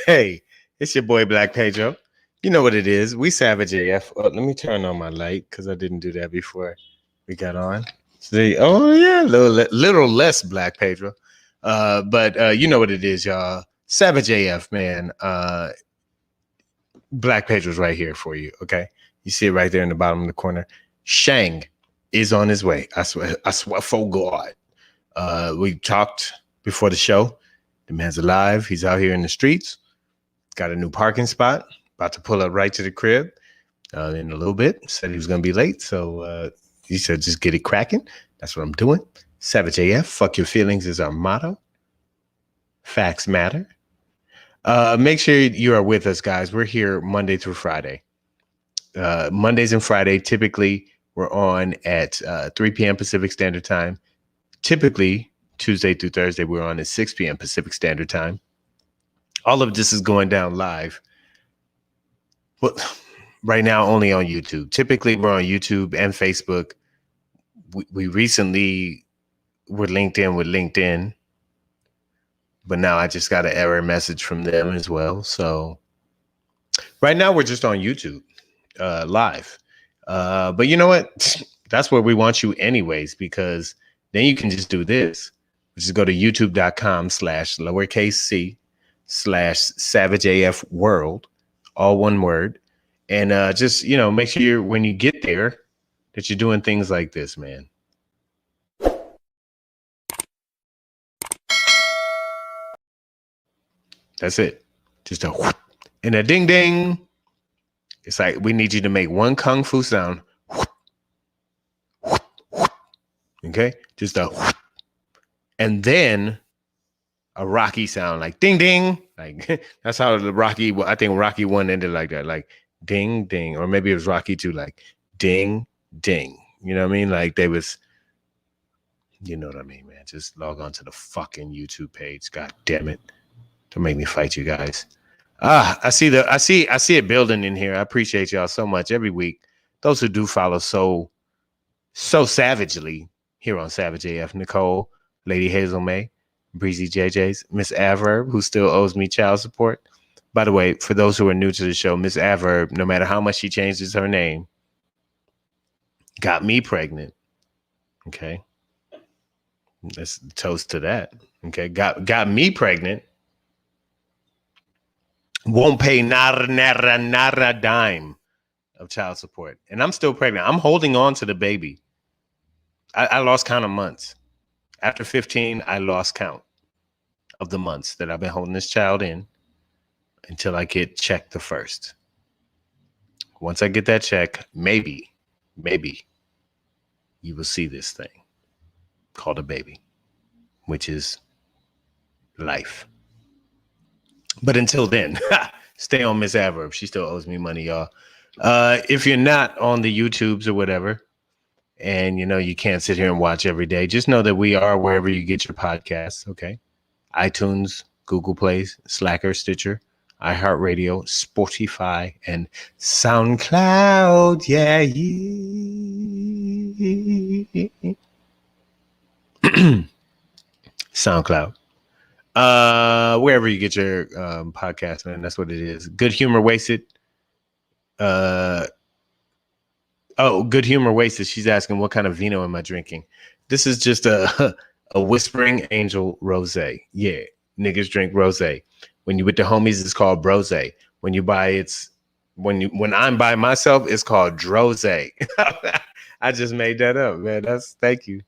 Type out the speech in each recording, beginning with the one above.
Hey, it's your boy Black Pedro. You know what it is. We Savage AF. Oh, let me turn on my light because I didn't do that before we got on. See, oh yeah, little less Black Pedro. But you know what it is, y'all. Savage AF, man. Black Pedro's right here for you. Okay, you see it right there in the bottom of the corner. Shang is on his way. I swear for God. We talked before the show. The man's alive. He's out here in the streets. Got a new parking spot. About to pull up right to the crib in a little bit. Said he was going to be late. So he said, just get it cracking. That's what I'm doing. Savage AF. Fuck your feelings is our motto. Facts matter. Make sure you are with us, guys. We're here Monday through Friday. Mondays and Friday, typically, we're on at 3 p.m. Pacific Standard Time. Typically, Tuesday through Thursday, we're on at 6 p.m. Pacific Standard Time. All of this is going down live. Well, right now, only on YouTube. Typically, we're on YouTube and Facebook. We recently were linked in with LinkedIn, but now I just got an error message from them as well. So right now, we're just on YouTube live. But you know what? That's where we want you anyways, because then you can just do this. Just go to youtube.com/c/SavageAFWorld, all one word. And just, make sure when you get there that you're doing things like this, man. That's it. Just a whoop and a ding ding. It's like we need you to make one kung fu sound. Whoop, whoop, whoop. Okay? Just a whoop. And then a Rocky sound, like ding ding. Like that's how the Rocky, I think Rocky 1 ended like that, like ding ding. Or maybe it was Rocky 2, like ding ding. You know what I mean? Like they was, you know what I mean, man. Just log on to the fucking YouTube page. God damn it. Don't make me fight you guys. I see it building in here. I appreciate y'all so much every week. Those who do follow so savagely here on Savage AF. Nicole, Lady Hazel May, Breezy JJ's, Miss Averb, who still owes me child support. By the way, for those who are new to the show, Miss Averb, no matter how much she changes her name, got me pregnant. Okay. Let's toast to that. Okay. Got me pregnant. Won't pay nada dime of child support. And I'm still pregnant. I'm holding on to the baby. I lost count of months. After 15, I lost count of the months that I've been holding this child in until I get checked the first. Once I get that check, maybe you will see this thing called a baby, which is life. But until then, stay on Miss Averb. She still owes me money, y'all. If you're not on the YouTubes or whatever, and you can't sit here and watch every day, just know that we are wherever you get your podcasts. Okay, iTunes, Google Play, Slacker, Stitcher, iHeartRadio, Spotify, and SoundCloud. Yeah. SoundCloud. Wherever you get your podcast, man, that's what it is. Good Humor Wasted. Good Humor Wasted. She's asking, what kind of vino am I drinking? This is just a Whispering Angel rosé. Yeah, niggas drink rosé. When you with the homies, it's called brosé. When you buy when I'm by myself, it's called drosé. I just made that up, man. Thank you.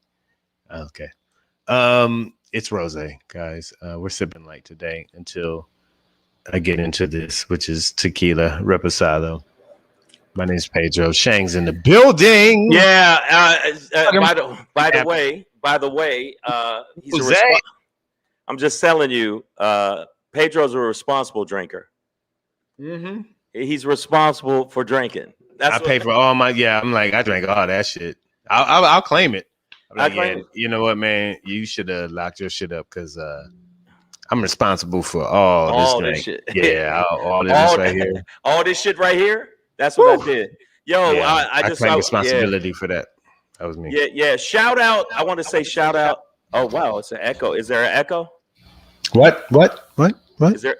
Okay. It's rosé, guys. We're sipping light today until I get into this, which is tequila reposado. My name's Pedro. Shang's in the building. Yeah. By the way, by the way, he's Who's that? I'm just telling you, Pedro's a responsible drinker. Mm-hmm. He's responsible for drinking. I pay for all my. Yeah, I'm like, I drank all that shit. I'll claim it. I'm like, yeah, you know what, man? You should have locked your shit up because I'm responsible for all this shit. Yeah, all this right here. All this shit right here. That's what I did. Yo, yeah, I just claim responsibility for that. That was me. Yeah. Shout out. I want to say shout out. Oh wow, it's an echo. Is there an echo? What?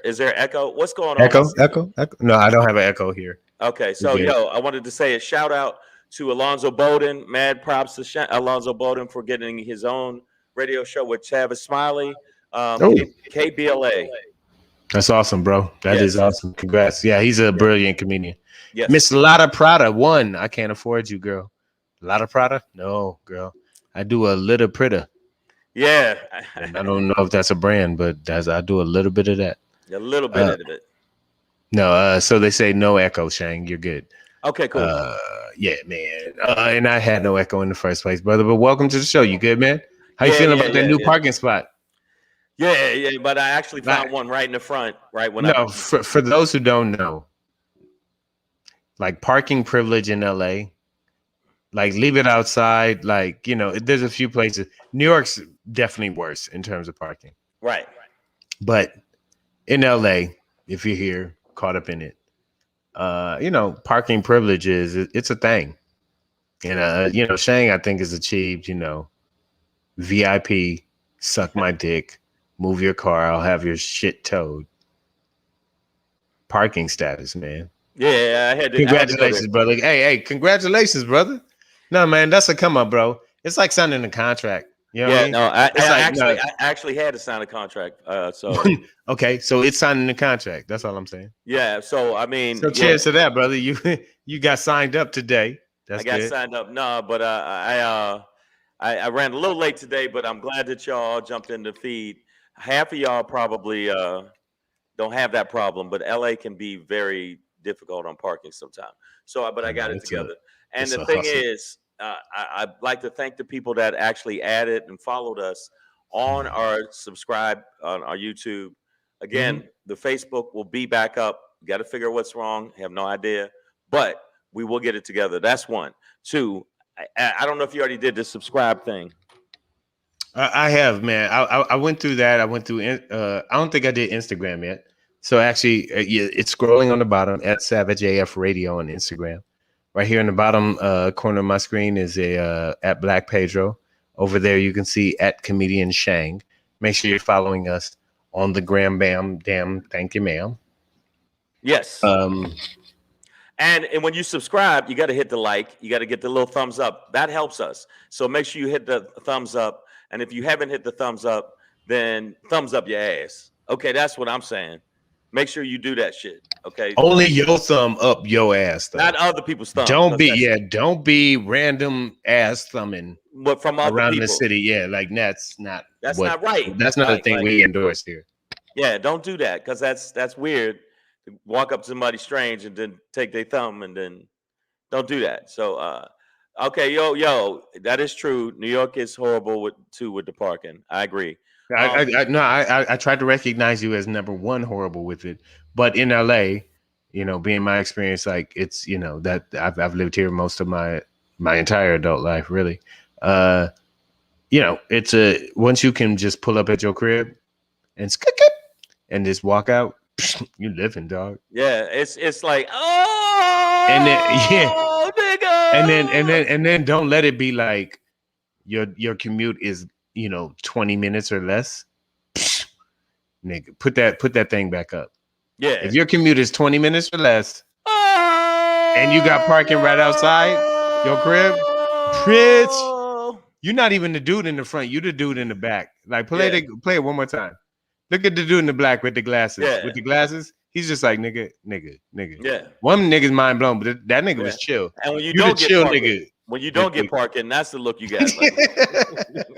Is there echo? What's going on? Echo. No, I don't have an echo here. Okay, so I wanted to say a shout out to Alonzo Bowden. Mad props to Alonzo Bowden for getting his own radio show with Travis Smiley. KBLA. That's awesome, bro. That is awesome. Congrats. Yeah, he's a brilliant comedian. Yes. Miss Lotta Prada won. I can't afford you, girl. Lotta Prada? No, girl. I do a little Prada. Yeah. And I don't know if that's a brand, but I do a little bit of that. A little bit of it. No, so they say no echo, Shang. You're good. Okay, cool. Yeah, man. And I had no echo in the first place, brother. But welcome to the show. You good, man? How you feeling about that new parking spot? Yeah, but I actually found one right in the front, right when for those who don't know, like parking privilege in LA, like leave it outside, like, you know, there's a few places. New York's definitely worse in terms of parking. Right. But in LA, if you're here, caught up in it, you know, parking privileges, it's a thing. And you know, Shang, I think, has achieved, you know, VIP, suck my dick, move your car, I'll have your shit towed. Parking status, man. Yeah, I had to. Congratulations, brother. Hey, congratulations, brother. No, man, that's a come up, bro. It's like signing a contract. You know what I mean? No, I actually had to sign a contract. So okay, so it's signing the contract. That's all I'm saying. Yeah, so I mean, so cheers to that, brother. You got signed up today. That's I got signed up. No, but I ran a little late today, but I'm glad that y'all jumped in the feed. Half of y'all probably don't have that problem, but LA can be very difficult on parking sometimes. So, but I got it together. And the thing is, I'd like to thank the people that actually added and followed us on our subscribe on our YouTube. Again, the Facebook will be back up. Got to figure out what's wrong. Have no idea, but we will get it together. That's one. Two, I don't know if you already did the subscribe thing. I have, man. I went through that. I went through. I don't think I did Instagram yet. So actually, it's scrolling on the bottom at Savage AF Radio on Instagram. Right here in the bottom corner of my screen is at Black Pedro. Over there, you can see at Comedian Shang. Make sure you're following us on the Gram Bam Damn. Thank you, ma'am. Yes. And when you subscribe, you got to hit the like. You got to get the little thumbs up. That helps us. So make sure you hit the thumbs up. And if you haven't hit the thumbs up, then thumbs up your ass. Okay, that's what I'm saying. Make sure you do that shit. Okay. Only your thumb up your ass, though. Not other people's thumbs. Don't be random ass thumbing. But from other around people. The city, yeah, like that's not right. That's not a thing we endorse here. Yeah, don't do that because that's weird. To walk up to somebody strange and then take their thumb and then don't do that. So okay, yo, that is true. New York is horrible with the parking. I agree. I tried to recognize you as number one horrible with it, but in LA, you know, being my experience, like it's, you know, that I've lived here most of my entire adult life, really. You know, it's once you can just pull up at your crib and just walk out, you living, dog. Yeah, it's like and then nigga. and then don't let it be like your commute is, you know, 20 minutes or less. Nigga, put that thing back up. Yeah. If your commute is 20 minutes or less, and you got parking right outside your crib, bitch, you're not even the dude in the front. You the dude in the back. Like play it one more time. Look at the dude in the black with the glasses. Yeah. With the glasses, he's just like nigga. Yeah. One nigga's mind blown, but that nigga was chill. And when you don't get chill, nigga. When you don't get parking, that's the look you got. Like,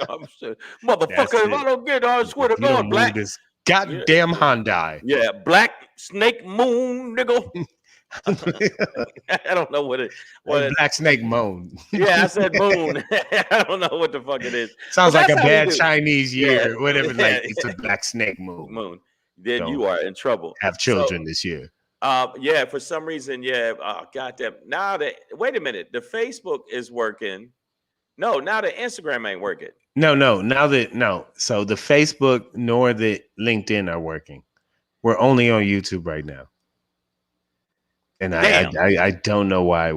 I'm sure. Motherfucker, if I don't get, I swear to God, black. This goddamn Hyundai. Yeah, black snake moon, nigga. I don't know what it. Black snake moan. Yeah, I said moon. I don't know what the fuck it is. Sounds But like a that's how we bad do. Chinese year, Yeah. whatever. Yeah. Like it's a black snake moon. Moon. Then Don't you are in trouble. have children this year. Yeah, for some reason, yeah. Goddamn. Now that wait a minute, the Facebook is working. No, now the Instagram ain't working. No. So the Facebook nor the LinkedIn are working. We're only on YouTube right now. And I don't know why.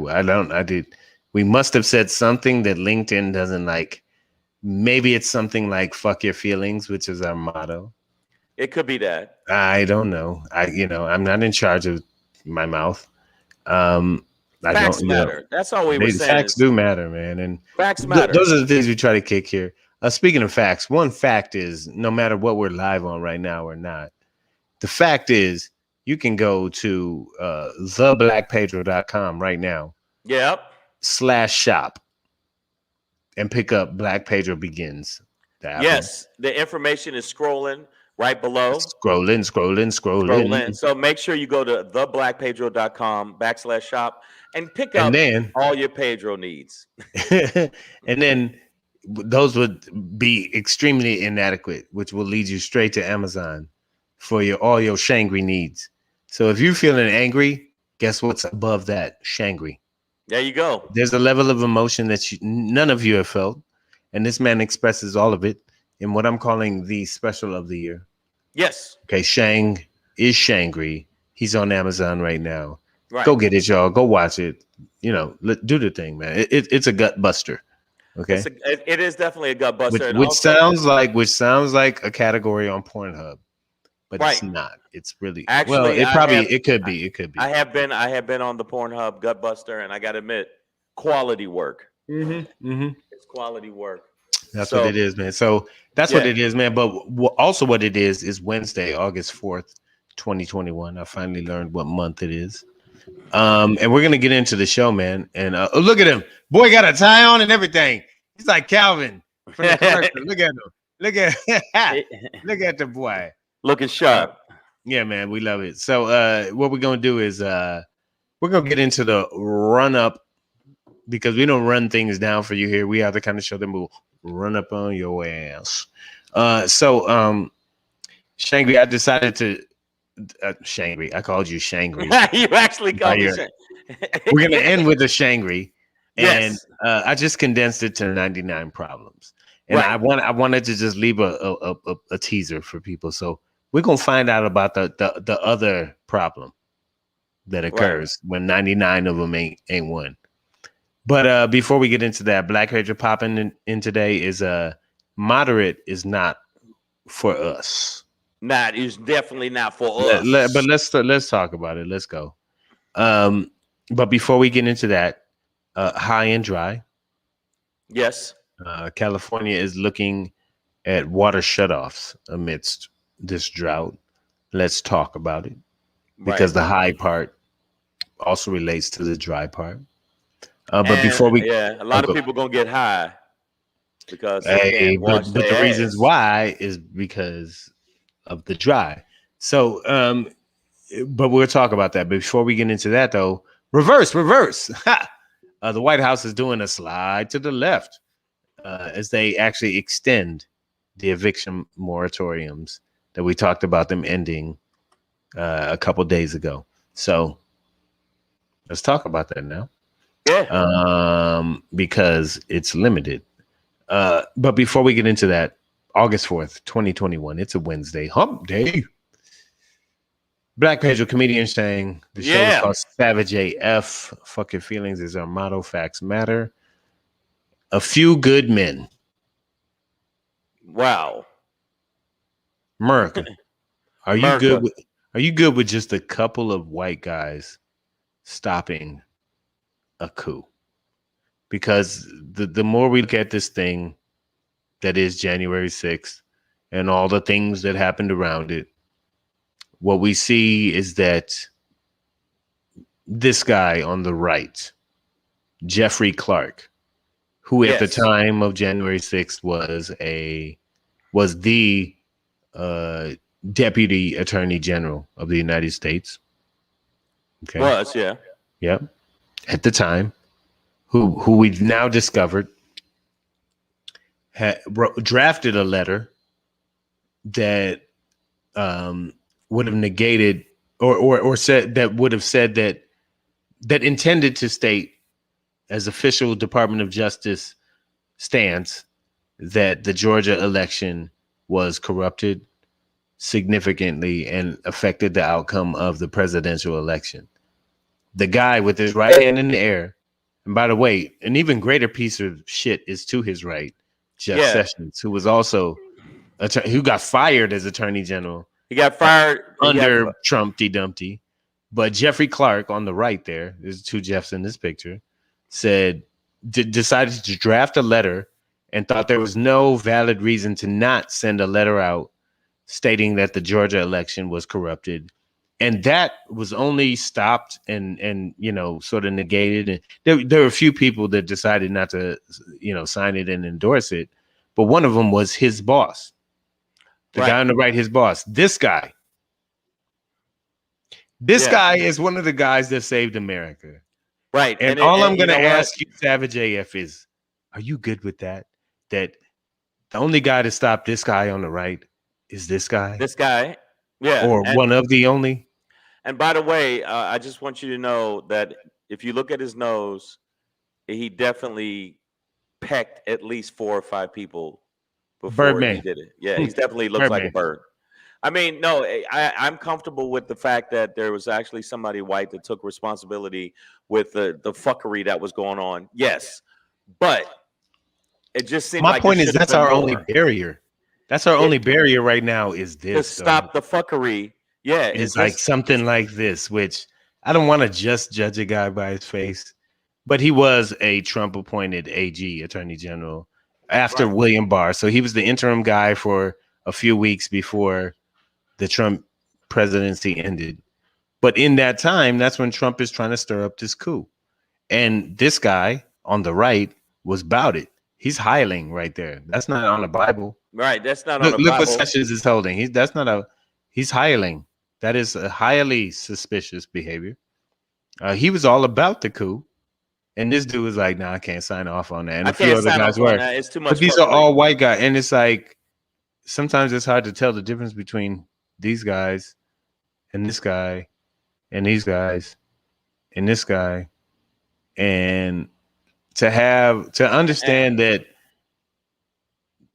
We must have said something that LinkedIn doesn't like. Maybe it's something like "fuck your feelings," which is our motto. It could be that. I don't know. I'm not in charge of my mouth. Facts matter. That's all we were saying. Facts do matter, man. And facts matter. Those are the things we try to kick here. Speaking of facts, one fact is no matter what we're live on right now or not, the fact is you can go to theblackpedro.com right now. Yep. /shop and pick up Black Pedro Begins. Yes, the information is scrolling right below. Scrolling. So make sure you go to theblackpedro.com /shop and pick up all your Pedro needs. And then those would be extremely inadequate, which will lead you straight to Amazon for all your SHANGRY needs. So if you're feeling angry, guess what's above that? SHANGRY. There you go. There's a level of emotion that none of you have felt. And this man expresses all of it in what I'm calling the special of the year. Yes. Okay, Shang is SHANGRY. He's on Amazon right now. Right. Go get it, y'all. Go watch it. Do the thing, man. It's a gut buster. Okay. It is definitely a gut buster. Which sounds like a category on Pornhub. But it's not. It's really actually it could be. I have been on the Pornhub gut buster, and I gotta admit, quality work. It's quality work. That's what it is, man. So that's what it is, man. But also what it is Wednesday, August 4th, 2021. I finally learned what month it is. And we're gonna get into the show, man. And look at him, boy, got a tie on and everything. He's like Calvin from the commercial. Look at him. Look at the boy. Looking sharp. Yeah, man, we love it. So what we're gonna do is we're gonna get into the run up, because we don't run things down for you here. We are the kind of show that will run up on your ass. SHANGRY, I decided to SHANGRY. I called you SHANGRY. You actually called me SHANGRY. We're gonna end with a SHANGRY. And I just condensed it to 99 problems. And I wanted to just leave a teaser for people. So we're gonna find out about the other problem that occurs when 99 of them ain't one. But before we get into that, Black Pedro popping in today is moderate is not for us. It's definitely not for us. But let's talk about it. Let's go. But before we get into that, high and dry. Yes. California is looking at water shutoffs amidst this drought. Let's talk about it, because the high part also relates to the dry part. But before we, a lot of people gonna get high because but the reasons why is because of the dry. So, but we'll talk about that. But before we get into that, though, reverse. The White House is doing a slide to the left as they actually extend the eviction moratoriums that we talked about them ending a couple days ago. So let's talk about that now. Yeah. Because it's limited. But before we get into that, August 4th, 2021, it's a Wednesday, hump day. Black Pedro comedian saying the show is called Savage AF. Fuck your feelings is our motto. Facts matter. A few good men. Wow. America. Are you good with just a couple of white guys stopping a coup? Because the more we look at this thing that is January 6th and all the things that happened around it, what we see is that this guy on the right, Jeffrey Clark, who at the time of January 6th was the Deputy Attorney General of the United States, Okay. Was, yeah. Yep. At the time, who we've now discovered drafted a letter that would have negated or said that would have said that intended to state as official Department of Justice stance that the Georgia election was corrupted significantly and affected the outcome of the presidential election. The guy with his right hand in the air, and by the way, an even greater piece of shit is to his right, Jeff Sessions, who was also who got fired as Attorney General. He got fired under Trumpty Dumpty. But Jeffrey Clark on the right there, there's two Jeffs in this picture, decided to draft a letter and thought there was no valid reason to not send a letter out stating that the Georgia election was corrupted. And that was only stopped and sort of negated. And there were a few people that decided not to, sign it and endorse it. But one of them was his boss. The guy on the right, his boss. This guy. This guy is one of the guys that saved America. Right. And all I'm going to ask you, Savage AF, is, are you good with that? That the only guy to stop this guy on the right is this guy? This guy. Yeah. Or one of the only? And by the way, I just want you to know that if you look at his nose, he definitely pecked at least 4 or 5 people before he did it. Yeah, he definitely looks like a bird. I mean, no, I'm comfortable with the fact that there was actually somebody white that took responsibility with the fuckery that was going on. Yes, but it just seemed my like point is that's our only barrier. That's our only barrier right now is this. To stop the fuckery. Yeah, it's like something like this, which I don't want to just judge a guy by his face, but he was a Trump-appointed AG, Attorney General, after William Barr. So he was the interim guy for a few weeks before the Trump presidency ended. But in that time, that's when Trump is trying to stir up this coup. And this guy on the right was about it. He's hiling right there. That's not on the Bible. Right. That's not on the Bible. Look what Sessions is holding. He's hiling. That is a highly suspicious behavior. He was all about the coup. And this dude was like, nah, I can't sign off on that. And a few other guys were. It's too much. But these are all white guys. And it's like, sometimes it's hard to tell the difference between these guys and this guy and these guys and this guy. And to understand that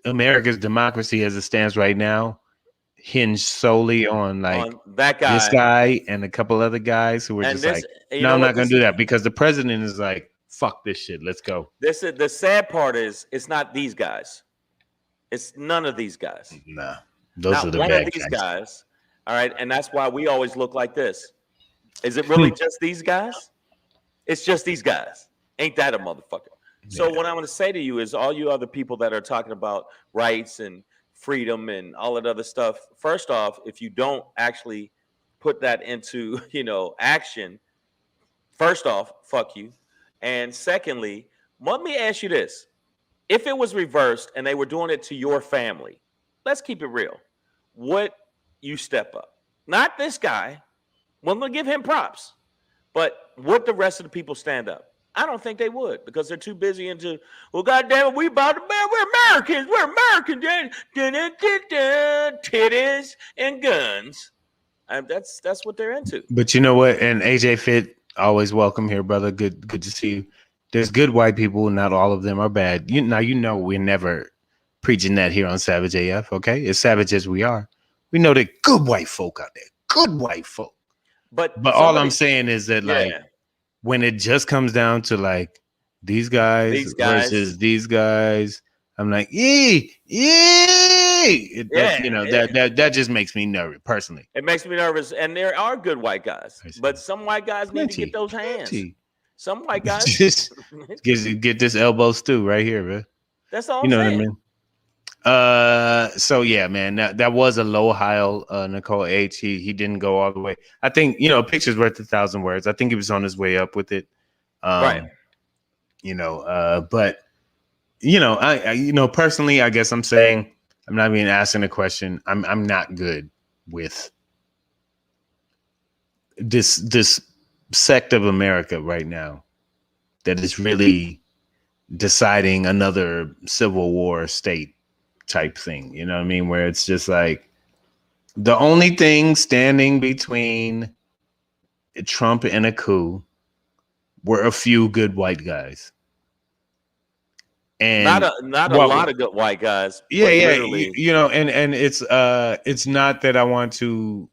America's democracy as it stands right now hinged solely on that guy, this guy and a couple other guys who were just like, no, I'm not going to do that because the president is like, fuck this shit. Let's go. This is the sad part is it's not these guys. It's none of these guys. Nah, those not are the one bad of these guys. guys. All right. And that's why we always look like this. Is it really just these guys? It's just these guys. Ain't that a motherfucker? Yeah. So what I'm going to say to you is all you other people that are talking about rights and freedom and all that other stuff. First off, if you don't actually put that into, action, first off, fuck you. And secondly, let me ask you this. If it was reversed and they were doing it to your family, let's keep it real. Would you step up? Not this guy. Well, I'm going to give him props. But would the rest of the people stand up? I don't think they would because they're too busy into, well, goddamn it, we're Americans. We're Americans. Titties and guns. That's what they're into. But you know what? And AJ Fit, always welcome here, brother. Good to see you. There's good white people. Not all of them are bad. We're never preaching that here on Savage AF, okay? As savage as we are. We know that good white folk out there. Good white folk. But all I'm saying is that, when it just comes down to, these guys versus these guys, I'm like, that just makes me nervous, personally. It makes me nervous. And there are good white guys. But some white guys need to get those hands. Some white guys just get this elbow stew right here, man. That's all I'm saying. What I mean? So yeah, man, that was a low Heil, Nicole H. He didn't go all the way. I think, a picture's worth 1,000 words. I think he was on his way up with it. Right. But I personally, I guess I'm saying, I'm not even asking a question. I'm not good with this sect of America right now that is really deciding another civil war state type thing. You know what I mean? Where it's just like the only thing standing between Trump and a coup were a few good white guys. And not a lot of good white guys. Yeah, literally. you know, and it's not that I want to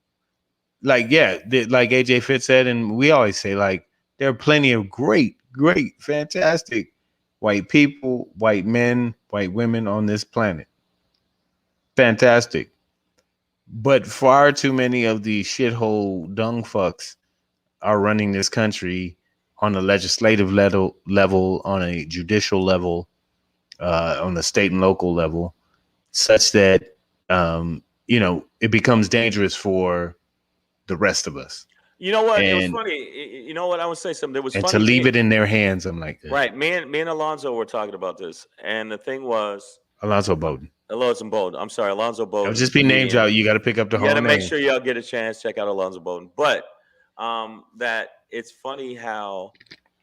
like like AJ Fitz said, and we always say, like, there are plenty of great, fantastic white people, white men, white women on this planet. Fantastic. But far too many of the shithole dung fucks are running this country on a legislative level, on a judicial level, on the state and local level, such that you know, it becomes dangerous for the rest of us. You know what? It was funny. You know what? I would say something. It was funny to leave it in their hands. I'm like, right. Me and Alonzo were talking about this, and the thing was Alonzo Bowden. Alonzo Bowden. I'm sorry, Alonzo Bowden. I'll just be named out. You got to pick up the whole name. You got to make sure y'all get a chance. Check out Alonzo Bowden. But that it's funny how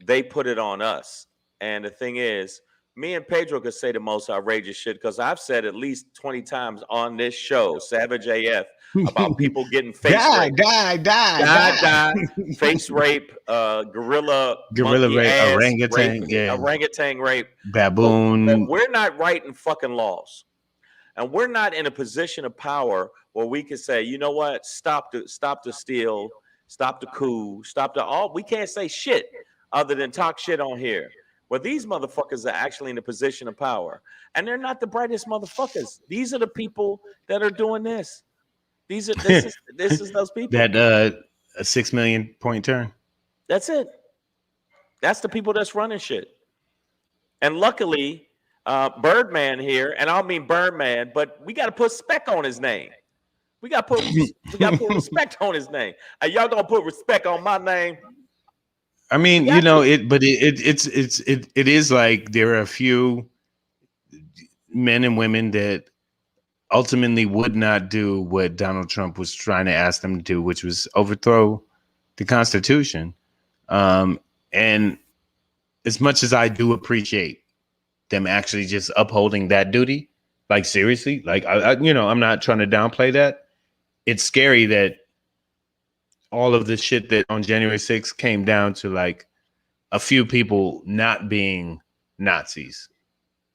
they put it on us. And the thing is, me and Pedro could say the most outrageous shit because I've said at least 20 times on this show, Savage AF, about people getting face rape. Die, face rape, gorilla rape, orangutan, orangutan rape, baboon. But we're not writing fucking laws. And we're not in a position of power where we can say, you know what, stop the steal, stop the coup, stop the all. We can't say shit other than talk shit on here. Well, these motherfuckers are actually in a position of power, and they're not the brightest motherfuckers. These are the people that are doing this. This is those people. That a 6 million point turn. That's it. That's the people that's running shit. And luckily, Birdman here, and I don't mean Birdman, but we got to put respect on his name. We got to put respect on his name. Are y'all gonna put respect on my name? I mean, you know, it is like there are a few men and women that ultimately would not do what Donald Trump was trying to ask them to do, which was overthrow the Constitution. And as much as I do appreciate them actually just upholding that duty, like seriously, like I you know, I'm not trying to downplay that. It's scary that all of the shit that on January 6th came down to like a few people not being Nazis.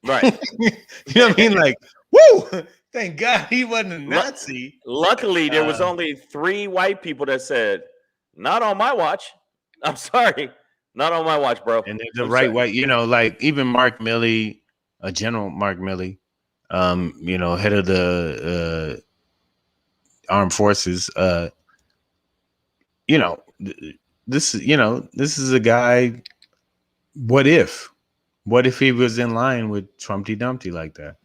Right. You know what I mean? Like, woo! Thank God he wasn't a Nazi. Luckily, there was only 3 white people that said, not on my watch. I'm sorry. Not on my watch, bro. And the right white, you know, like even Mark Milley, General Mark Milley, you know, head of the armed forces, you know, this is a guy. What if he was in line with Trumpty Dumpty like that?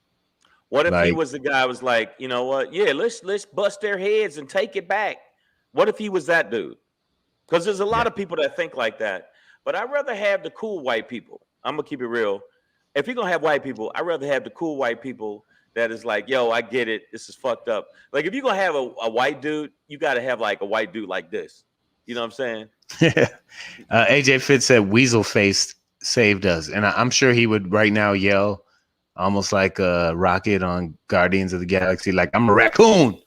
What if he was the guy who was like, you know what? Yeah, let's bust their heads and take it back. What if he was that dude? Because there's a lot of people that think like that. But I'd rather have the cool white people. I'm gonna keep it real. If you're gonna have white people, I'd rather have the cool white people that is like, yo, I get it. This is fucked up. Like if you're gonna have a white dude, you gotta have like a white dude like this. You know what I'm saying? AJ Fitz said Weasel Face saved us. And I'm sure he would right now yell almost like a Rocket on Guardians of the Galaxy, like, I'm a raccoon.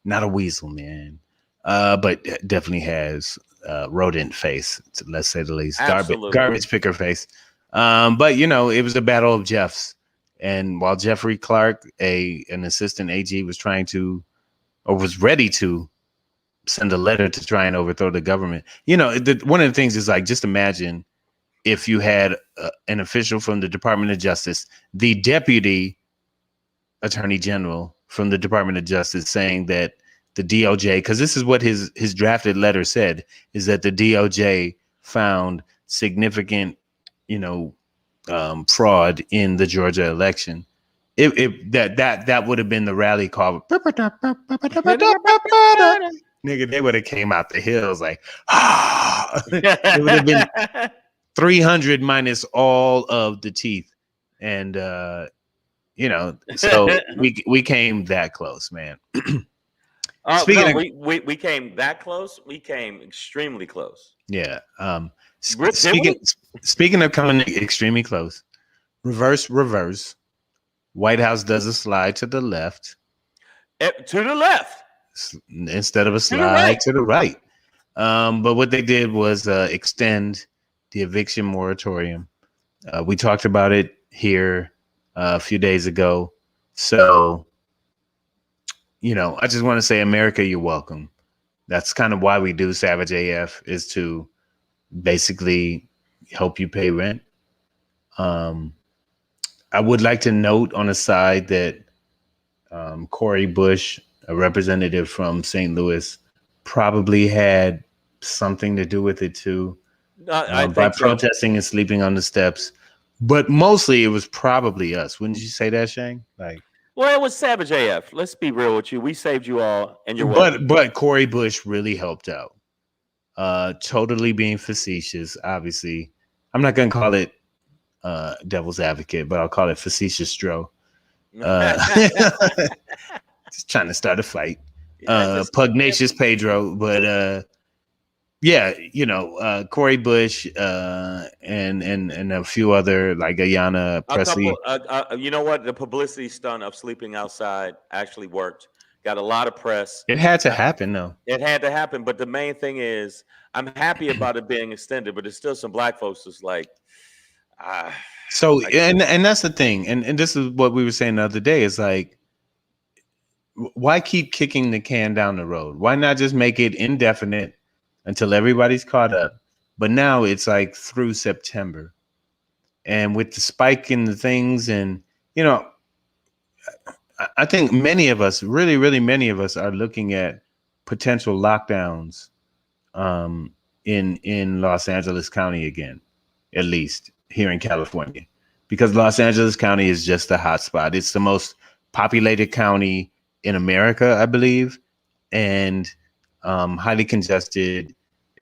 Not a weasel, man. But definitely has rodent face, let's say the least. Garbage picker face. But, you know, it was a battle of Jeffs. And while Jeffrey Clark, an assistant AG, was trying to, or was ready to, send a letter to try and overthrow the government. You know, one of the things is like, just imagine if you had an official from the Department of Justice, the deputy attorney general from the Department of Justice, saying that the DOJ, because this is what his drafted letter said, is that the DOJ found significant, you know, fraud in the Georgia election. That would have been the rally call. Nigga, they would have came out the hills like, it would have been 300 minus all of the teeth. And, you know, so we came that close, man. Oh no, speaking of we came that close. We came extremely close. yeah, Did we? speaking of coming extremely close, reverse. White House does a slide to the left To the left, instead of a to the slide right. to the right. But what they did was extend the eviction moratorium. We talked about it here a few days ago. So, I just want to say, America, you're welcome. That's kind of why we do Savage AF, is to basically help you pay rent. I would like to note on the side that Cori Bush, a representative from St. Louis, probably had something to do with it too, I by think so. protesting and sleeping on the steps. But mostly it was probably us. Wouldn't you say that, Shang? Like, Well, it was Savage AF. Let's be real with you. We saved you all, and you're welcome. but Cori Bush really helped out. Totally being facetious, obviously. I'm not gonna call it devil's advocate, but I'll call it facetious Dro. Just trying to start a fight. Pugnacious Pedro, but yeah, Cori Bush and a few other, like Ayanna Presley. You know what? The publicity stunt of sleeping outside actually worked. Got a lot of press. It had to happen, though. It had to happen, but the main thing is, I'm happy about it being extended. But there's still some black folks that's like, So and that's the thing, and this is what we were saying the other day. Is like, why keep kicking the can down the road? Why not just make it indefinite until everybody's caught up? But now it's like through September, and with the spike in the things, and I think many of us, really, really many of us, are looking at potential lockdowns in Los Angeles County again, at least here in California, because Los Angeles County is just a hot spot. It's the most populated county in America, I believe, and highly congested,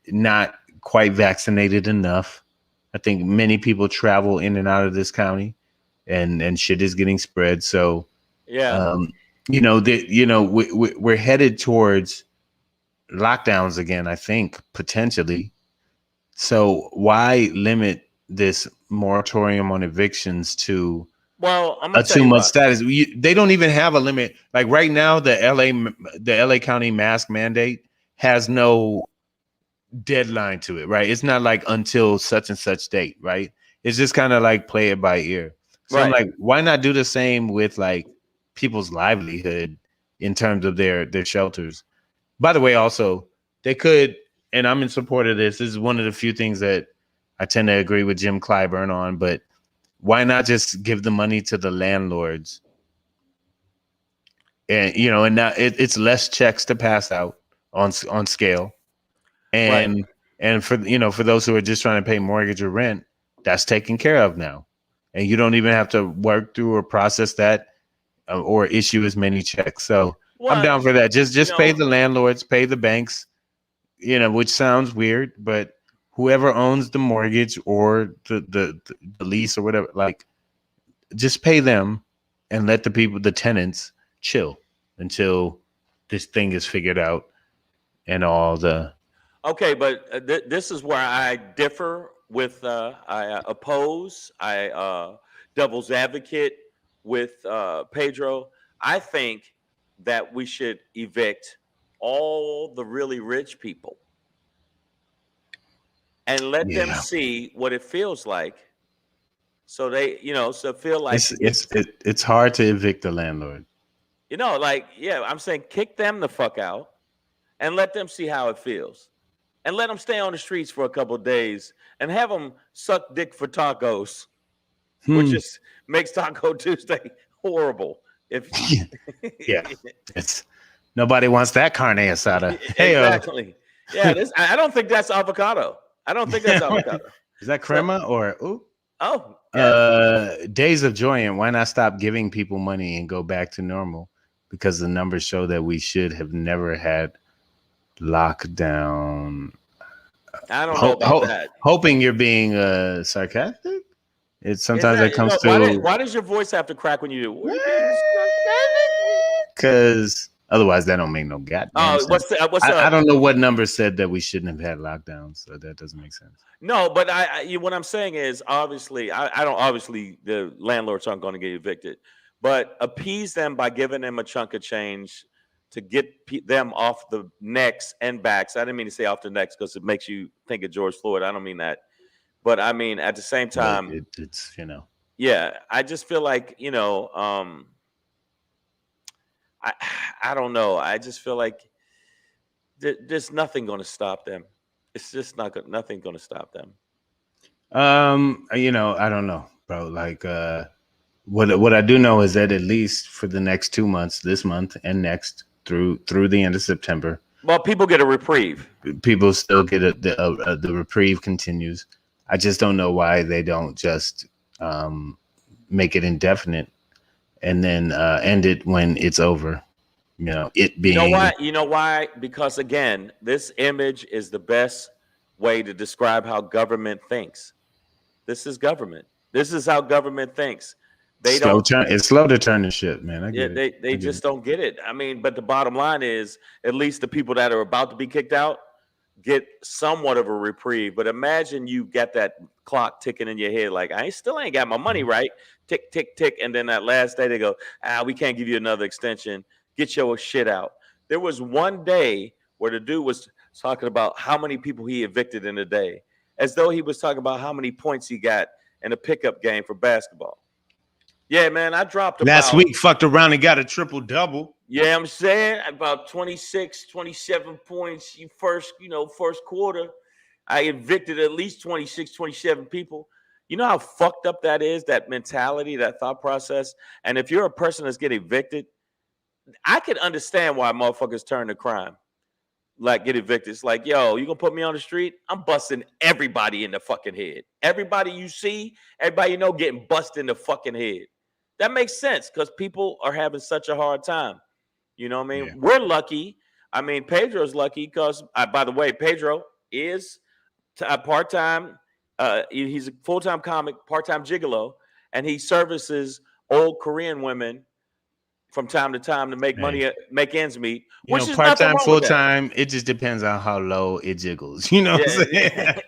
not quite vaccinated enough. I think many people travel in and out of this county, and shit is getting spread. So yeah, we're headed towards lockdowns again, I think, potentially. So why limit this moratorium on evictions to I'm a 2-month status? They don't even have a limit. Like right now, the LA County mask mandate has no deadline to it, right? It's not like until such and such date, right? It's just kind of like play it by ear. So I'm like, why not do the same with like people's livelihood in terms of their shelters? By the way, also, they could, and I'm in support of this. This is one of the few things that I tend to agree with Jim Clyburn on, but why not just give the money to the landlords? And and now it's less checks to pass out on scale, and for for those who are just trying to pay mortgage or rent, that's taken care of now, and you don't even have to work through or process that or issue as many checks. So I'm down for that. Just pay the landlords, pay the banks, which sounds weird, but whoever owns the mortgage or the lease or whatever, like, just pay them and let the tenants chill until this thing is figured out and all the. Okay, but this is where I differ with, I oppose, I devil's advocate with Pedro. I think that we should evict all the really rich people and let them see what it feels like. So they, so feel like it's hard to evict the landlord. I'm saying kick them the fuck out and let them see how it feels. And let them stay on the streets for a couple of days and have them suck dick for tacos, which just makes Taco Tuesday horrible. It's nobody wants that carne asada. Exactly. Yeah, I don't think that's avocado. I don't think that's avocado. Is that crema or Days of Joy? And why not stop giving people money and go back to normal? Because the numbers show that we should have never had lockdown. I don't know about that. Hoping you're being sarcastic. It's sometimes it comes to. Why does your voice have to crack when you do? Because Otherwise, that don't make no goddamn sense. What's I don't know what number said that we shouldn't have had lockdowns, so that doesn't make sense. No, but what I'm saying is, obviously, I don't. Obviously, the landlords aren't going to get evicted, but appease them by giving them a chunk of change to get them off the necks and backs. I didn't mean to say off the necks because it makes you think of George Floyd. I don't mean that, but I mean at the same time, it's Yeah, I just feel like I don't know. I just feel like there's nothing going to stop them. It's just nothing going to stop them. I don't know, bro. Like, what I do know is that at least for the next 2 months, this month and next through the end of September, well, people get a reprieve. People still get the reprieve continues. I just don't know why they don't just make it indefinite and then end it when it's over. It being. You know why? Because again, this image is the best way to describe how government thinks. This is government. This is how government thinks. It's slow to turn the shit, man. They just don't get it. I mean, but the bottom line is, at least the people that are about to be kicked out get somewhat of a reprieve. But imagine you got that clock ticking in your head, like I still ain't got my money right. Tick, tick, tick, and then that last day they go, we can't give you another extension. Get your shit out. There was one day where the dude was talking about how many people he evicted in a day, as though he was talking about how many points he got in a pickup game for basketball. Yeah, man, I dropped last week, fucked around and got a triple double. Yeah, I'm saying about 26, 27 points. First quarter, I evicted at least 26, 27 people. You know how fucked up that is, that mentality, that thought process? And if you're a person that's getting evicted, I could understand why motherfuckers turn to crime. Like, get evicted. It's like, yo, you gonna put me on the street? I'm busting everybody in the fucking head. Everybody you see, everybody you know getting busted in the fucking head. That makes sense because people are having such a hard time. You know what I mean? Yeah. We're lucky. I mean, Pedro's lucky because, by the way, Pedro is a part-time. He's a full-time comic, part-time gigolo, and he services old Korean women from time to time to make money, make ends meet. Which is part-time, full-time. It just depends on how low it jiggles. You know what I'm saying?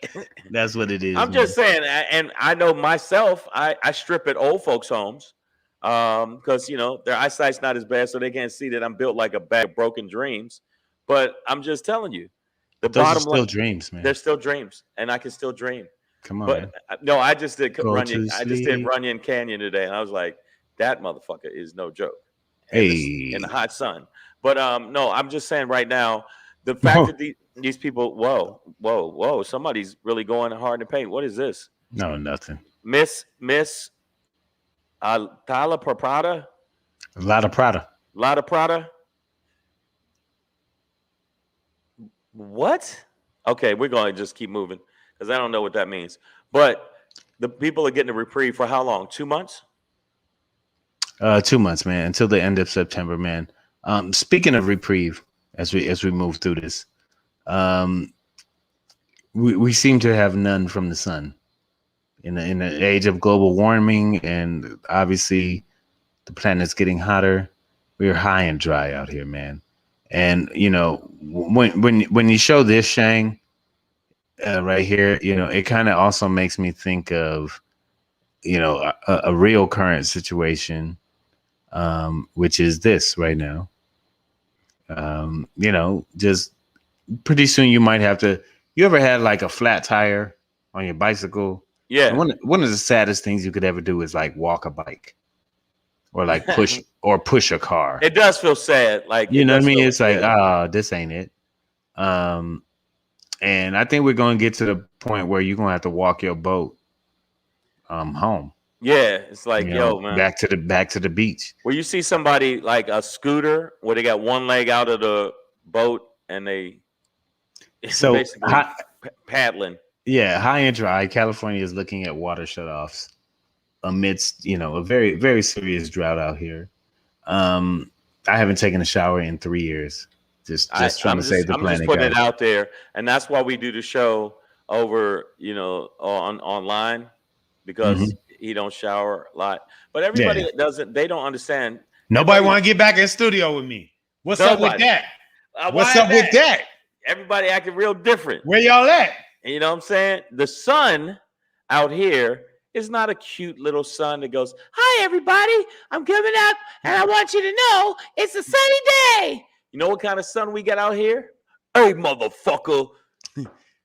That's what it is. I'm just saying, and I know myself, I strip at old folks' homes because, their eyesight's not as bad, so they can't see that I'm built like a bag of broken dreams. But I'm just telling you, those are still dreams, man. They're still dreams, and I can still dream. Come on, but no, I just did Runyon Canyon today, and I was like, that motherfucker is no joke. In the hot sun. But no, I'm just saying right now, the fact that these people, whoa, somebody's really going hard in the paint. What is this? No, nothing. Miss Tala Prada? Lotta Prada. What? Okay, we're going to just keep moving because I don't know what that means. But the people are getting a reprieve for how long? 2 months? 2 months, man, until the end of September, man. Speaking of reprieve, as we move through this, we seem to have none from the sun. In the age of global warming, and obviously the planet's getting hotter, we're high and dry out here, man. And when you show this, Shang, right here, it kind of also makes me think of a real current situation. Which is this right now. Just pretty soon you might have to. You ever had like a flat tire on your bicycle? Yeah. And one of the saddest things you could ever do is like walk a bike, or like push a car. It does feel sad, like what I mean. It's like, this ain't it. And I think we're gonna get to the point where you're gonna have to walk your boat home. Yeah, it's like, yo, man, back to the beach. Where you see somebody like a scooter where they got one leg out of the boat and it's basically paddling. Yeah, high and dry. California is looking at water shutoffs amidst, a very, very serious drought out here. I haven't taken a shower in 3 years. Just trying to save the planet. I'm just putting it out there, and that's why we do the show over, online, because he don't shower a lot. But everybody doesn't. They don't understand. Nobody want to get back in studio with me. What's up with that? What's up with that? Everybody acting real different. Where y'all at? And you know what I'm saying? The sun out here is not a cute little sun that goes, "Hi, everybody. I'm coming up, and I want you to know it's a sunny day." You know what kind of sun we got out here? Hey, motherfucker.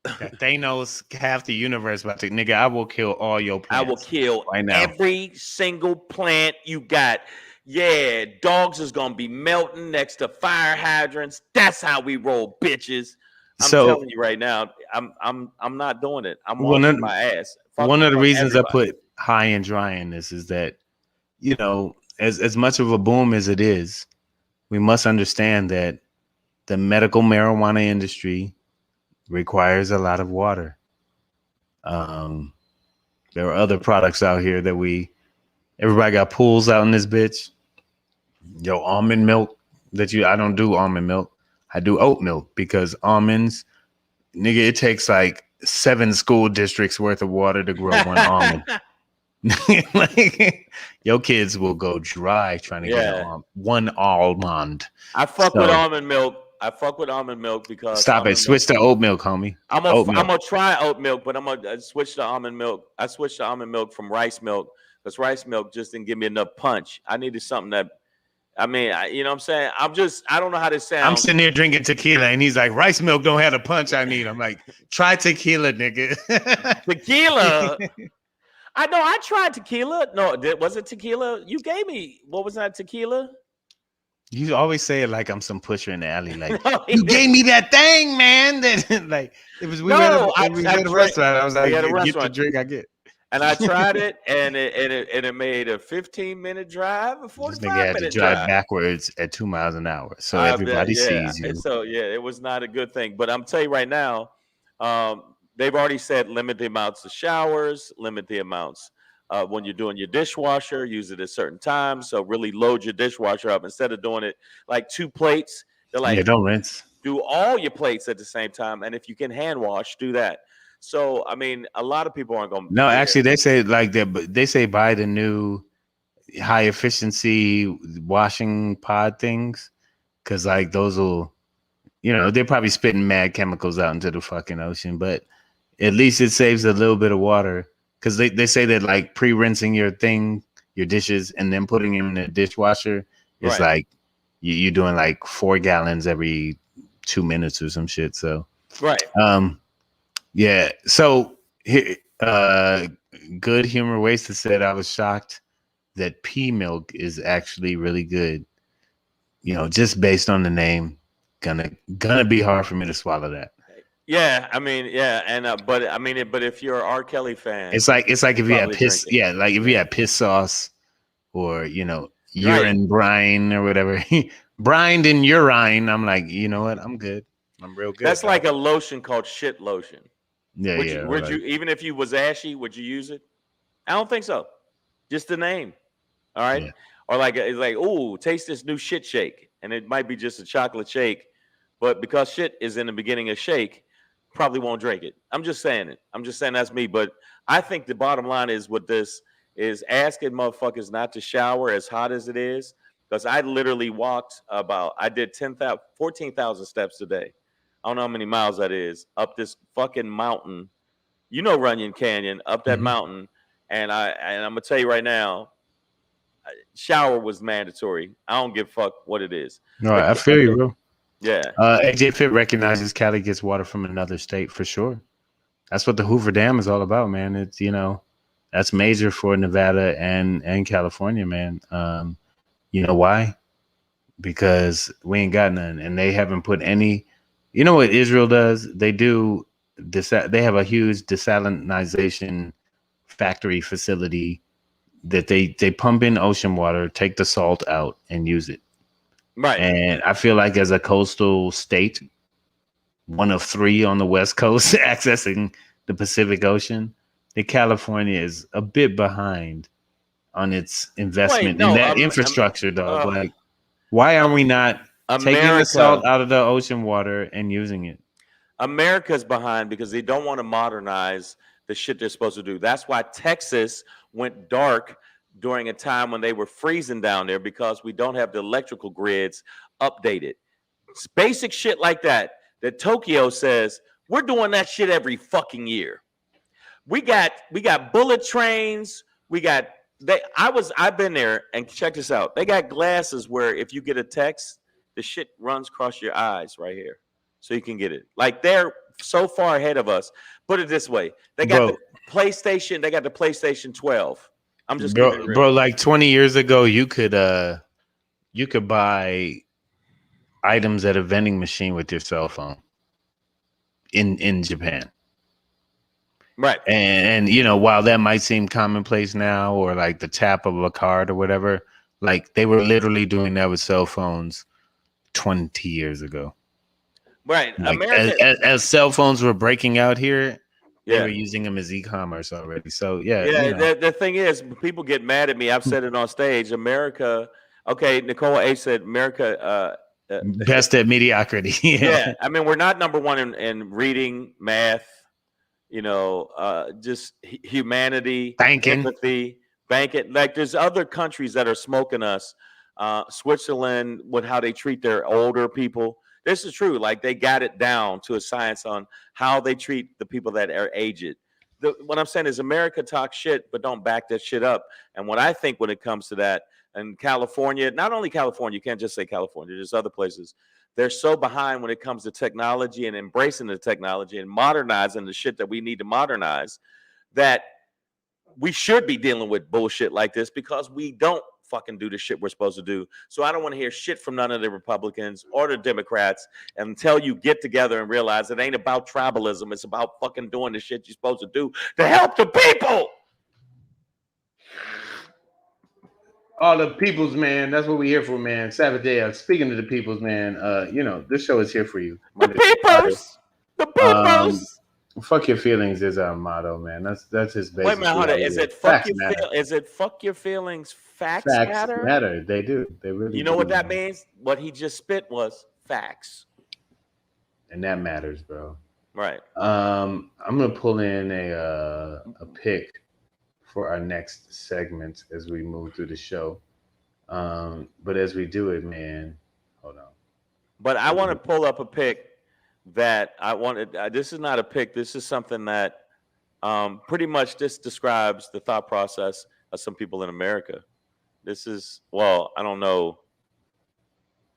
Thanos, half the universe about to, nigga, I will kill all your plants. I will kill right now. every single plant you got. Yeah, dogs is gonna be melting next to fire hydrants. That's how we roll, bitches. I'm telling you right now, I'm not doing it. I'm washing my ass. One of the reasons I put high and dry in this is that, you know, as much of a boom as it is, we must understand that the medical marijuana industry requires a lot of water. There are other products out here that everybody got pools out in this bitch. Yo, almond milk I don't do almond milk. I do oat milk because almonds, nigga, it takes like 7 school districts worth of water to grow one almond. Like, your kids will go dry trying to get one almond. I fuck with almond milk. I fuck with almond milk because stop it. Switch to oat milk, homie. I'm gonna try oat milk, but I'm gonna switch to almond milk. I switched to almond milk from rice milk because rice milk just didn't give me enough punch. I needed something that, I mean, you know what I'm saying? I don't know how this sounds. I'm sitting there drinking tequila, and he's like, rice milk don't have the punch I need. I'm like, try tequila, nigga. Tequila? I know, I tried tequila. No, was it tequila? You gave me, what was that, tequila? You always say it like I'm some pusher in the alley. Like, you gave me that thing, man. That like, it was, we were at a restaurant. I was like, get the drink I get. And I tried it, and it made a 15-minute drive, a 45-minute drive backwards at 2 miles an hour, so everybody sees you. And so it was not a good thing. But I'm telling you right now, they've already said limit the amounts of showers, limit the amounts when you're doing your dishwasher, use it at certain times. So really load your dishwasher up instead of doing it like 2 plates. They're like, don't rinse. Do all your plates at the same time, and if you can hand wash, do that. So, I mean, a lot of people aren't going to. No, actually, they say like that. They say buy the new high efficiency washing pod things because, like, those will, you know, they're probably spitting mad chemicals out into the fucking ocean, but at least it saves a little bit of water because they say that like pre-rinsing your dishes, and then putting them in the dishwasher is like you're doing like 4 gallons every 2 minutes or some shit. So, yeah. So, Good Humor Wasted said, I was shocked that pea milk is actually really good. You know, just based on the name, gonna be hard for me to swallow that. Yeah, I mean, yeah, and but if you're an R. Kelly fan, it's like if you had piss, like if you had piss sauce, or you know, urine brine or whatever, brined in urine. I'm like, you know what? I'm good. I'm real good. That's like a lotion called shit lotion. Yeah, would you, even if you was ashy, would you use it? I don't think so. Just the name. All right. Yeah. Or like, it's like, oh, taste this new shit shake. And it might be just a chocolate shake, but because shit is in the beginning of shake, probably won't drink it. I'm just saying it. I'm just saying that's me. But I think the bottom line is with this is asking motherfuckers not to shower as hot as it is. Because I literally walked I did 14,000 steps a day. I don't know how many miles that is, up this fucking mountain, you know, Runyon Canyon, up that mountain. And I'm gonna tell you right now, shower was mandatory. I don't give a fuck what it is. No, I feel you, bro. Yeah. AJ Fit recognizes Cali gets water from another state for sure. That's what the Hoover Dam is all about, man. It's, you know, that's major for Nevada and California, man. You know why? Because we ain't got none, and they haven't put any. You know what Israel does? They do this. They have a huge desalinization factory facility that they pump in ocean water, take the salt out, and use it. Right. And I feel like as a coastal state, one of 3 on the West Coast accessing the Pacific Ocean, that California is a bit behind on its investment in that infrastructure, dog. Like, why are we not taking the salt out of the ocean water and using it? America's behind because they don't want to modernize the shit they're supposed to do. That's why Texas went dark during a time when they were freezing down there because we don't have the electrical grids updated. It's basic shit like that Tokyo says we're doing that shit every fucking year. We got bullet trains. I've been there, and check this out. They got glasses where if you get a text, the shit runs across your eyes right here, so you can get it. Like they're so far ahead of us. Put it this way: they got the PlayStation. They got the PlayStation 12. I'm just keeping it real. Bro. Like 20 years ago, you could buy items at a vending machine with your cell phone in Japan. Right. And you know, while that might seem commonplace now, or like the tap of a card or whatever, like they were literally doing that with cell phones 20 years ago. Right. Like, as cell phones were breaking out here, they were using them as e-commerce already. So yeah. You know. The thing is, people get mad at me. I've said it on stage. America. Okay, Nicole A said America. Best at mediocrity. Yeah. I mean, we're not number one in reading, math. You know, just humanity, empathy, banking. Like there's other countries that are smoking us. Switzerland, with how they treat their older people. This is true. Like they got it down to a science on how they treat the people that are aged. What I'm saying is America talks shit, but don't back that shit up. And what I think when it comes to that, and California, not only California, you can't just say California, there's other places. They're so behind when it comes to technology and embracing the technology and modernizing the shit that we need to modernize, that we should be dealing with bullshit like this because we don't fucking do the shit we're supposed to do. So I don't want to hear shit from none of the Republicans or the Democrats until you get together and realize it ain't about tribalism. It's about fucking doing the shit you're supposed to do to help the people. All the peoples, man. That's what we're here for, man. Sabbath day. Speaking of the peoples, man. You know, this show is here for you. The peoples. The peoples. Fuck your feelings is our motto, man. That's his basic. Wait a minute, hold on. Is it fuck your feelings? Facts matter. They do. They really. You know what that means? What he just spit was facts. And that matters, bro. Right. I'm gonna pull in a pick for our next segment as we move through the show. But as we do it, man, hold on. But I want to pull up a pick that I wanted. This is not a pick. This is something that pretty much this describes the thought process of some people in America. This is, well, I don't know.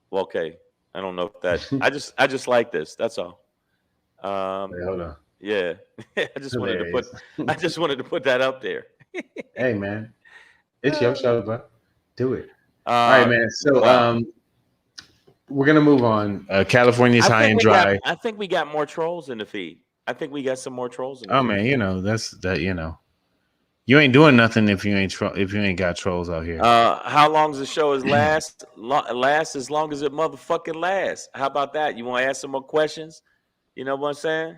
Well, okay. I don't know if that, I just like this. That's all. Wait, hold on. Yeah. I just wanted to put that up there. Hey man, it's your show, bro. Do it. All right, man. So we're gonna move on. California's high and dry. I think we got more trolls in the feed. I think we got some more trolls in the feed. Man, you know that's that. You know, you ain't doing nothing if you ain't got trolls out here. How long does the show last? Last as long as it motherfucking lasts. How about that? You want to ask some more questions? You know what I'm saying?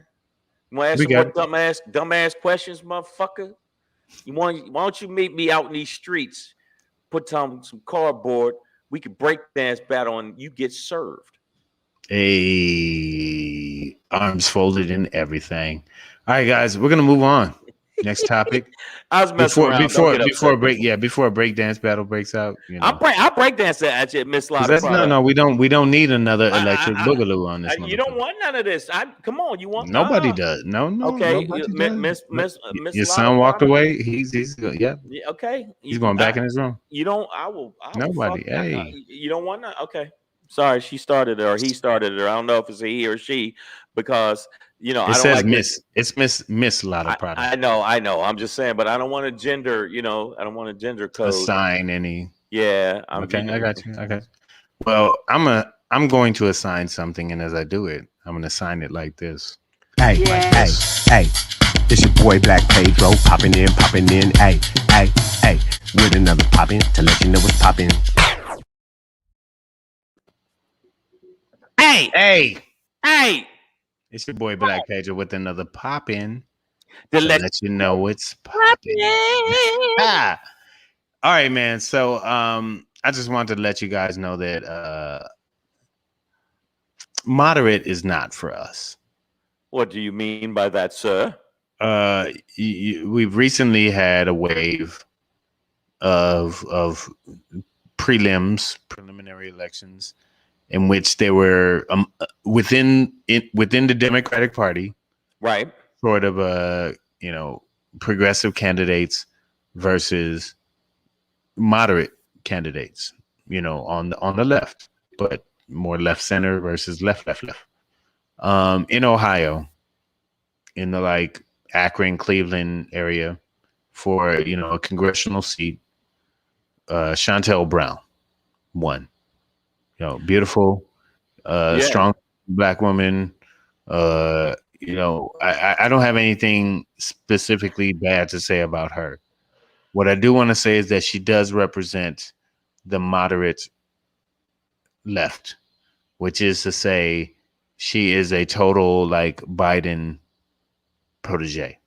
You want to ask some more dumbass questions, motherfucker? Why don't you meet me out in these streets? Put some cardboard. We could break dance battle and you get served. Arms folded and everything. All right, guys, we're gonna move on. Next topic. I was messing around. Before a break dance battle breaks out. You know. I'll break dance at you, Miss Lotta. No, we don't need another electric boogaloo on this. You don't want none of this. Come on, you want? Nobody does. No. Okay, Miss your Lotta son walked away. He's yeah. Okay. He's going back in his room. You don't. I will. Nobody. Hey. You don't want that. Okay. Sorry, she started it or he started it. Or I don't know if it's a he or she because. You know, it says Miss. It's Miss Lotta product. I know. I'm just saying, but I don't want to gender. You know, I don't want to gender code. Assign any. Yeah. Okay, I got you. Well, I'm going to assign something, and as I do it, I'm going to assign it like this. Hey. It's your boy Black Pedro popping in. Hey. With another popping to let you know what's popping. Hey. It's your boy Black Pedro with another pop-in to let you know it's popping. All right, man. So I just wanted to let you guys know that moderate is not for us. What do you mean by that, sir? We've recently had a wave of preliminary elections, in which there were within the Democratic Party, Right. sort of progressive candidates versus moderate candidates, on the left, but more left center versus left. In Ohio, in the like Akron, Cleveland area, for a congressional seat, Chantel Brown won. Beautiful, strong Black woman. I don't have anything specifically bad to say about her. What I do want to say is that she does represent the moderate left, which is to say she is a total like Biden protege.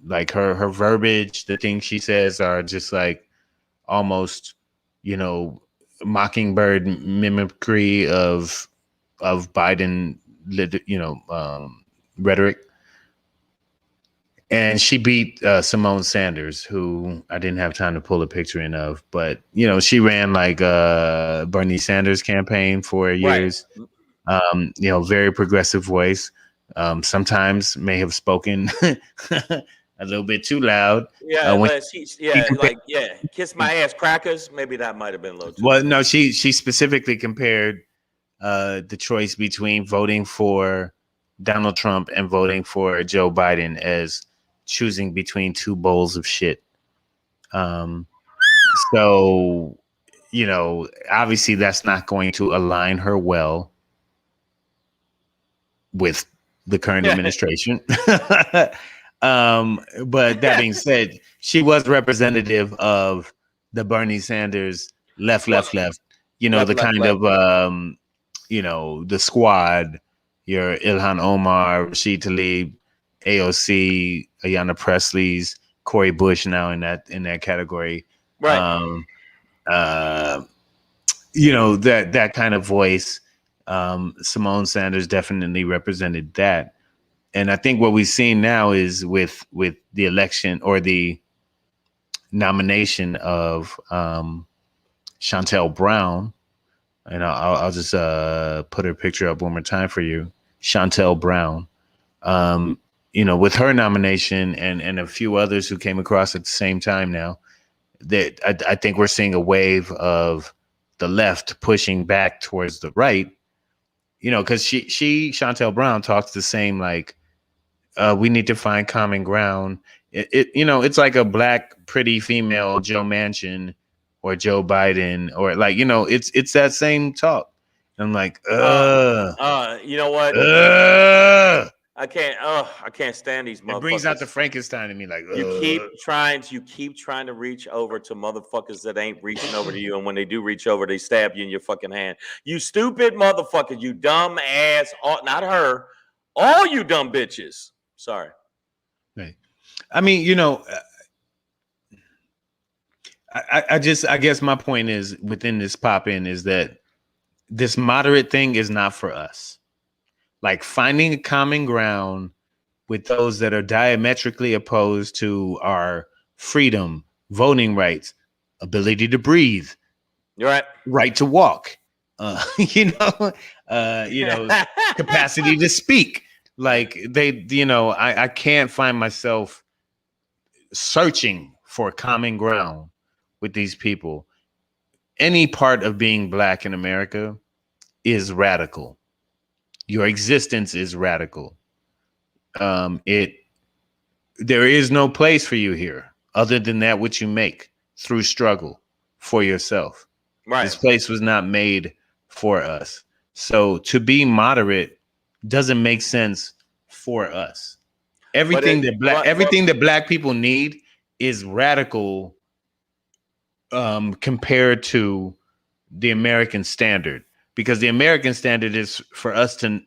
Like her verbiage, the things she says are just like almost, mockingbird mimicry of Biden, rhetoric. And she beat Simone Sanders, who I didn't have time to pull a picture in of, but she ran like Bernie Sanders campaign for years. Right. Very progressive voice. Sometimes may have spoken a little bit too loud. Kiss my ass crackers. Maybe that might have been a little too. Well, no, she specifically compared the choice between voting for Donald Trump and voting for Joe Biden as choosing between two bowls of shit. So, obviously that's not going to align her well with the current administration. But that being said, she was representative of the Bernie Sanders left, the squad, your Ilhan Omar, Rashid Tlaib, AOC, Ayanna Pressley's, Cori Bush now in that category. Right. That kind of voice. Simone Sanders definitely represented that. And I think what we've seen now is with the election or the nomination of Chantel Brown, and I'll just put her picture up one more time for you. Chantel Brown, with her nomination and a few others who came across at the same time now, that I think we're seeing a wave of the left pushing back towards the right, because Chantel Brown talks the same, like, we need to find common ground. It's like a black, pretty female Joe Manchin or Joe Biden, or like, it's that same talk. I'm like, you know what? I can't stand these motherfuckers. It brings out the Frankenstein in me. Like, you keep trying to reach over to motherfuckers that ain't reaching over to you, and when they do reach over, they stab you in your fucking hand. You stupid motherfucker, you dumb ass. Not her, all you dumb bitches. Sorry. Right. I mean, I guess my point is within this pop-in is that this moderate thing is not for us. Like finding a common ground with those that are diametrically opposed to our freedom, voting rights, ability to breathe, you're right, right to walk, capacity to speak. Like I can't find myself searching for common ground with these people. Any part of being black in America is radical. Your existence is radical. There is no place for you here other than that which you make through struggle for yourself. Right. This place was not made for us. So to be moderate doesn't make sense for us. Everything that black people need is radical compared to the American standard, because the American standard is for us to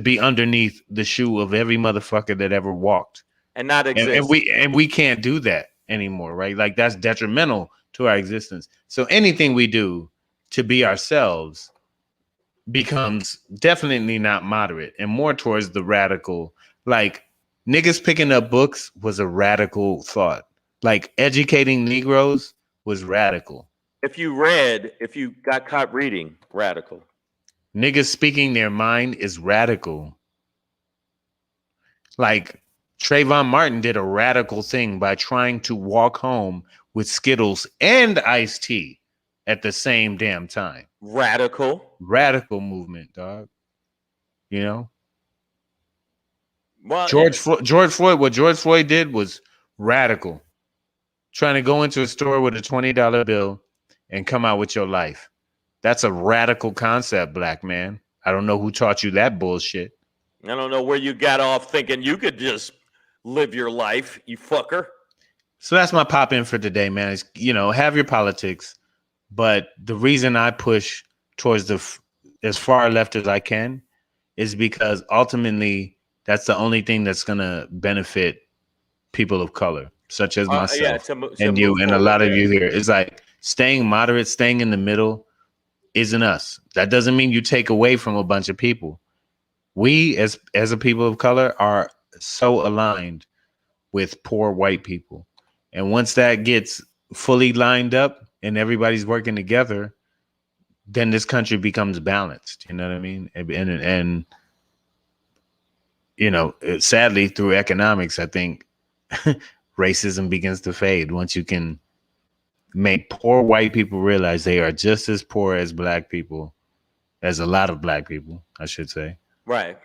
be underneath the shoe of every motherfucker that ever walked and not exist. And we can't do that anymore, right? Like that's detrimental to our existence. So anything we do to be ourselves becomes definitely not moderate and more towards the radical. Like niggas picking up books was a radical thought. Like educating Negroes was radical. If you got caught reading, radical. Niggas speaking their mind is radical. Like Trayvon Martin did a radical thing by trying to walk home with Skittles and iced tea at the same damn time. Radical movement, dog. You know? Well, George Floyd, what George Floyd did was radical. Trying to go into a store with a $20 bill and come out with your life. That's a radical concept, black man. I don't know who taught you that bullshit. I don't know where you got off thinking you could just live your life, you fucker. So that's my pop in for today, man. Is, have your politics, but the reason I push towards as far left as I can is because ultimately that's the only thing that's gonna benefit people of color, such as myself and you and a lot of you here. It's like staying moderate, staying in the middle isn't us. That doesn't mean you take away from a bunch of people. We as a people of color are so aligned with poor white people. And once that gets fully lined up and everybody's working together, then this country becomes balanced. You know what I mean? And sadly, through economics, I think racism begins to fade once you can make poor white people realize they are just as poor as black people, as a lot of black people, I should say. Right.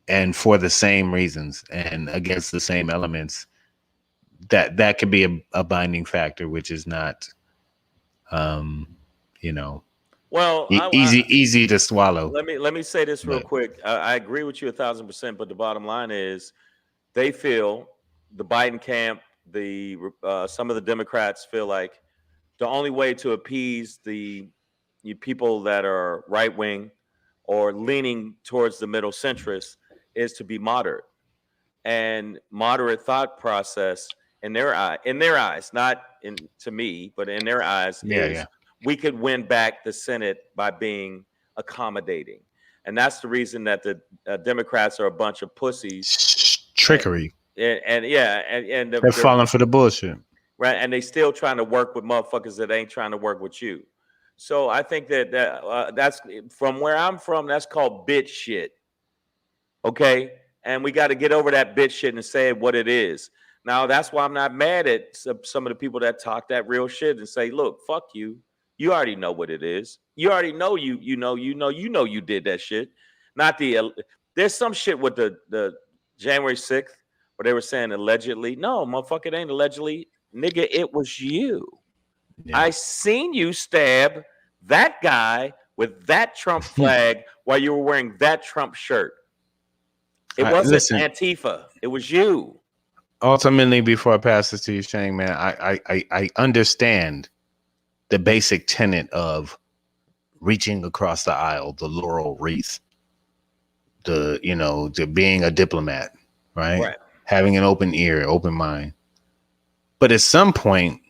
And for the same reasons and against the same elements, that could be a binding factor, which is not, easy to swallow. Let me say this real quick. I agree with you 1,000%, but the bottom line is they feel, the Biden camp, some of the Democrats feel like the only way to appease the people that are right wing or leaning towards the middle centrist is to be moderate. And moderate thought process in their eyes, not to me, but in their eyes, we could win back the Senate by being accommodating. And that's the reason that the Democrats are a bunch of pussies. Trickery. And they're falling for the bullshit. Right. And they still trying to work with motherfuckers that ain't trying to work with you. So I think that's from where I'm from, that's called bitch shit. Okay. And we got to get over that bitch shit and say what it is. Now, that's why I'm not mad at some of the people that talk that real shit and say, look, fuck you. You already know what it is. You already know you did that shit. There's some shit with the January 6th where they were saying allegedly. No, motherfucker, it ain't allegedly. Nigga, it was you. Yeah. I seen you stab that guy with that Trump flag while you were wearing that Trump shirt. It wasn't Antifa. It was you. Ultimately, before I pass this to you, Shang, man, I understand the basic tenet of reaching across the aisle, the laurel wreath, the being a diplomat, right? Having an open ear, open mind. But at some point,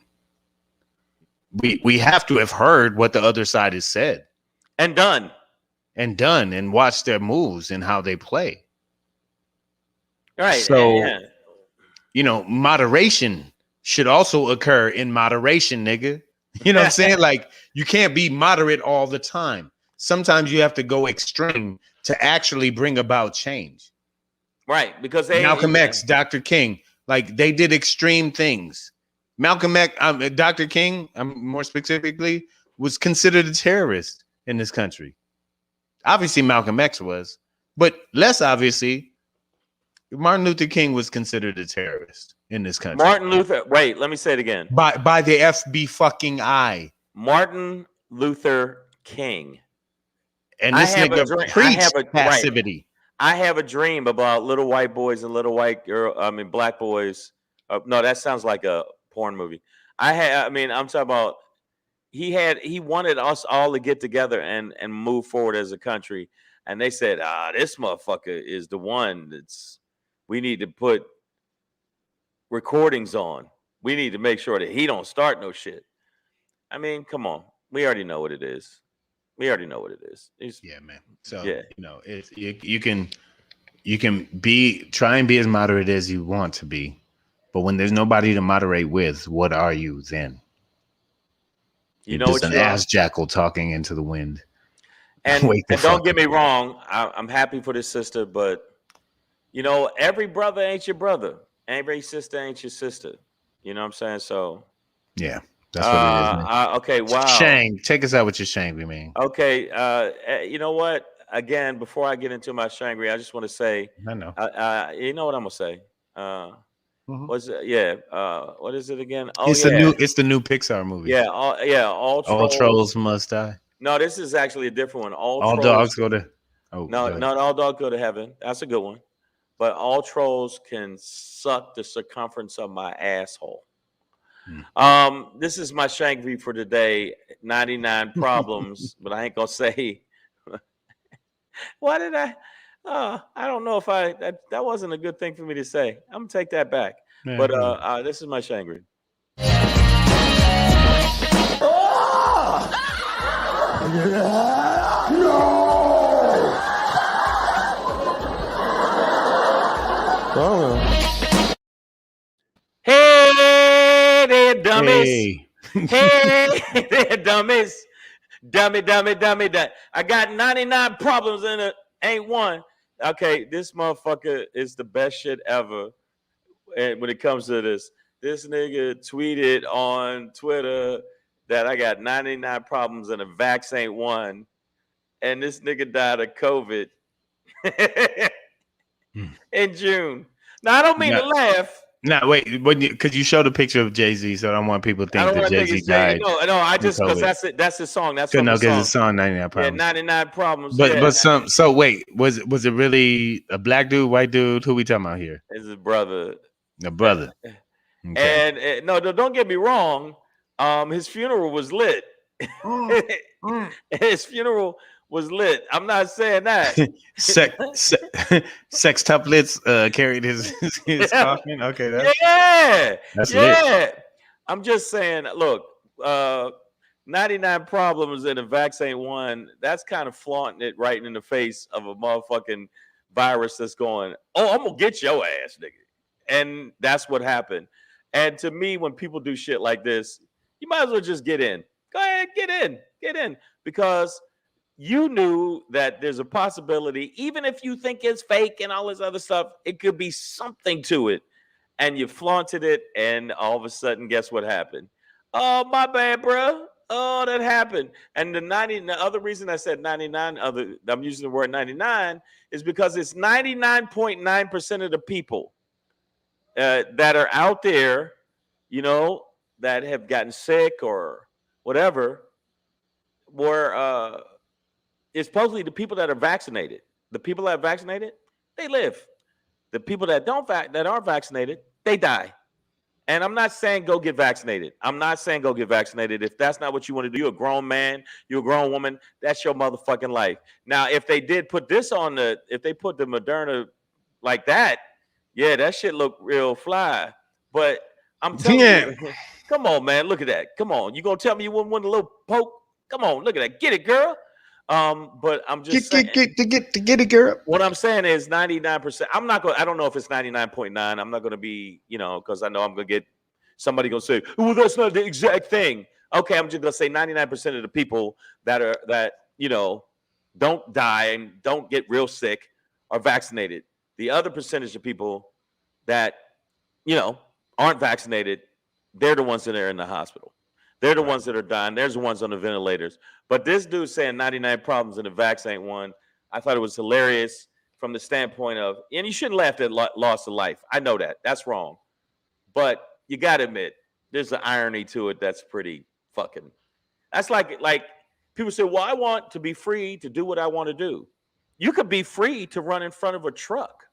we have to have heard what the other side has said and done and watched their moves and how they play. Right. So, moderation should also occur in moderation, nigga. You know what I'm saying? Like, you can't be moderate all the time. Sometimes you have to go extreme to actually bring about change. Right. Because Malcolm X, Dr. King, like, they did extreme things. Malcolm X, Dr. King, more specifically, was considered a terrorist in this country. Obviously, Malcolm X was, but less obviously, Martin Luther King was considered a terrorist in this country. Martin Luther, wait, let me say it again. By the FB fucking I. Martin Luther King. And this nigga preached passivity. I have a dream about little white boys and little white black boys. No, that sounds like a porn movie. I'm talking about he wanted us all to get together and move forward as a country. And they said, this motherfucker is the one we need to put recordings on. We need to make sure that he don't start no shit. I mean, come on. We already know what it is. Yeah, man. So, you can try and be as moderate as you want to be. But when there's nobody to moderate with, what are you then? You know Just what an you are. ass jackal talking into the wind. And, Wake the and don't fuck get me up. wrong, I'm happy for this sister, but you know, every brother ain't your brother. Every sister ain't your sister. You know what I'm saying? So Yeah, that's what it is, man. Okay, wow. Shang, take us out with your Shangry, man. Okay, you know what? Again, before I get into my Shangri, I just want to say, I know. you know what I'm gonna say. What's it? Yeah. What is it again? Oh It's yeah, it's the new Pixar movie. yeah. All All trolls. trolls must die. No, this is actually a different one. All All trolls. dogs go to. Oh, No, go ahead. not all dogs go to heaven. That's a good one. But all trolls can suck the circumference of my asshole. This is my Shangri for today. 99 problems, but I ain't gonna say. Why did I? I don't know if that wasn't a good thing for me to say. I'm gonna take that back. Yeah, But whatever. this is my Shangri. Hey there, dummies. Hey. Hey there, dummies. Dummy. I got 99 problems and it ain't one. Okay, this motherfucker is the best shit ever. And when it comes to this nigga tweeted on Twitter that I got 99 problems and a vax ain't one. And this nigga died of COVID in June. Now, I don't mean to laugh. Now, wait, because you showed a picture of Jay-Z, so I don't want people to I think don't that want to think Jay-Z it's Jay. died. No, I just because COVID. that's his song. That's from No, the because song. it's song 99 Problems. Yeah, 99 problems. But yeah. so wait, was it really a black dude, white dude? Who we talking about here? It's his brother. A brother. Okay. And no, don't get me wrong. His funeral was lit. His funeral was lit. I'm not saying that. Sextuplets carried his coffin. Okay, that's lit. I'm just saying, look, 99 problems and a vax ain't one. That's kind of flaunting it right in the face of a motherfucking virus that's going, oh, I'm gonna get your ass, nigga. And that's what happened. And to me, when people do shit like this, you might as well just get in. Go ahead, get in. Because you knew that there's a possibility, even if you think it's fake and all this other stuff, it could be something to it. And you flaunted it, and all of a sudden, guess what happened? Oh, my bad, bro. Oh, that happened. And the other reason I said 99, I'm using the word 99, is because it's 99.9% of the people that are out there, you know, that have gotten sick or whatever, were it's supposedly the people that are vaccinated. The people that are vaccinated, they live. The people that aren't vaccinated, they die. And I'm not saying go get vaccinated. If that's not what you want to do, you're a grown man, you're a grown woman, that's your motherfucking life. Now, if they did put this on if they put the Moderna like that, yeah, that shit look real fly. But I'm telling you, come on, man, look at that. Come on, you gonna tell me you wouldn't want a little poke? Come on, look at that. Get it, girl. But I'm just saying, get it, girl. what I'm saying is 99%. I don't know if it's 99.9. I'm not gonna be, because I know I'm gonna get somebody gonna say, well, that's not the exact thing. Okay, I'm just gonna say 99% of the people that don't die and don't get real sick are vaccinated. The other percentage of people that aren't vaccinated, they're the ones that are in the hospital. They're the ones that are dying. There's the ones on the ventilators. But this dude saying 99 problems and the vax ain't one, I thought it was hilarious from the standpoint of, and you shouldn't laugh at loss of life. I know that. That's wrong. But you got to admit, there's an irony to it that's pretty fucking. That's like people say, well, I want to be free to do what I want to do. You could be free to run in front of a truck.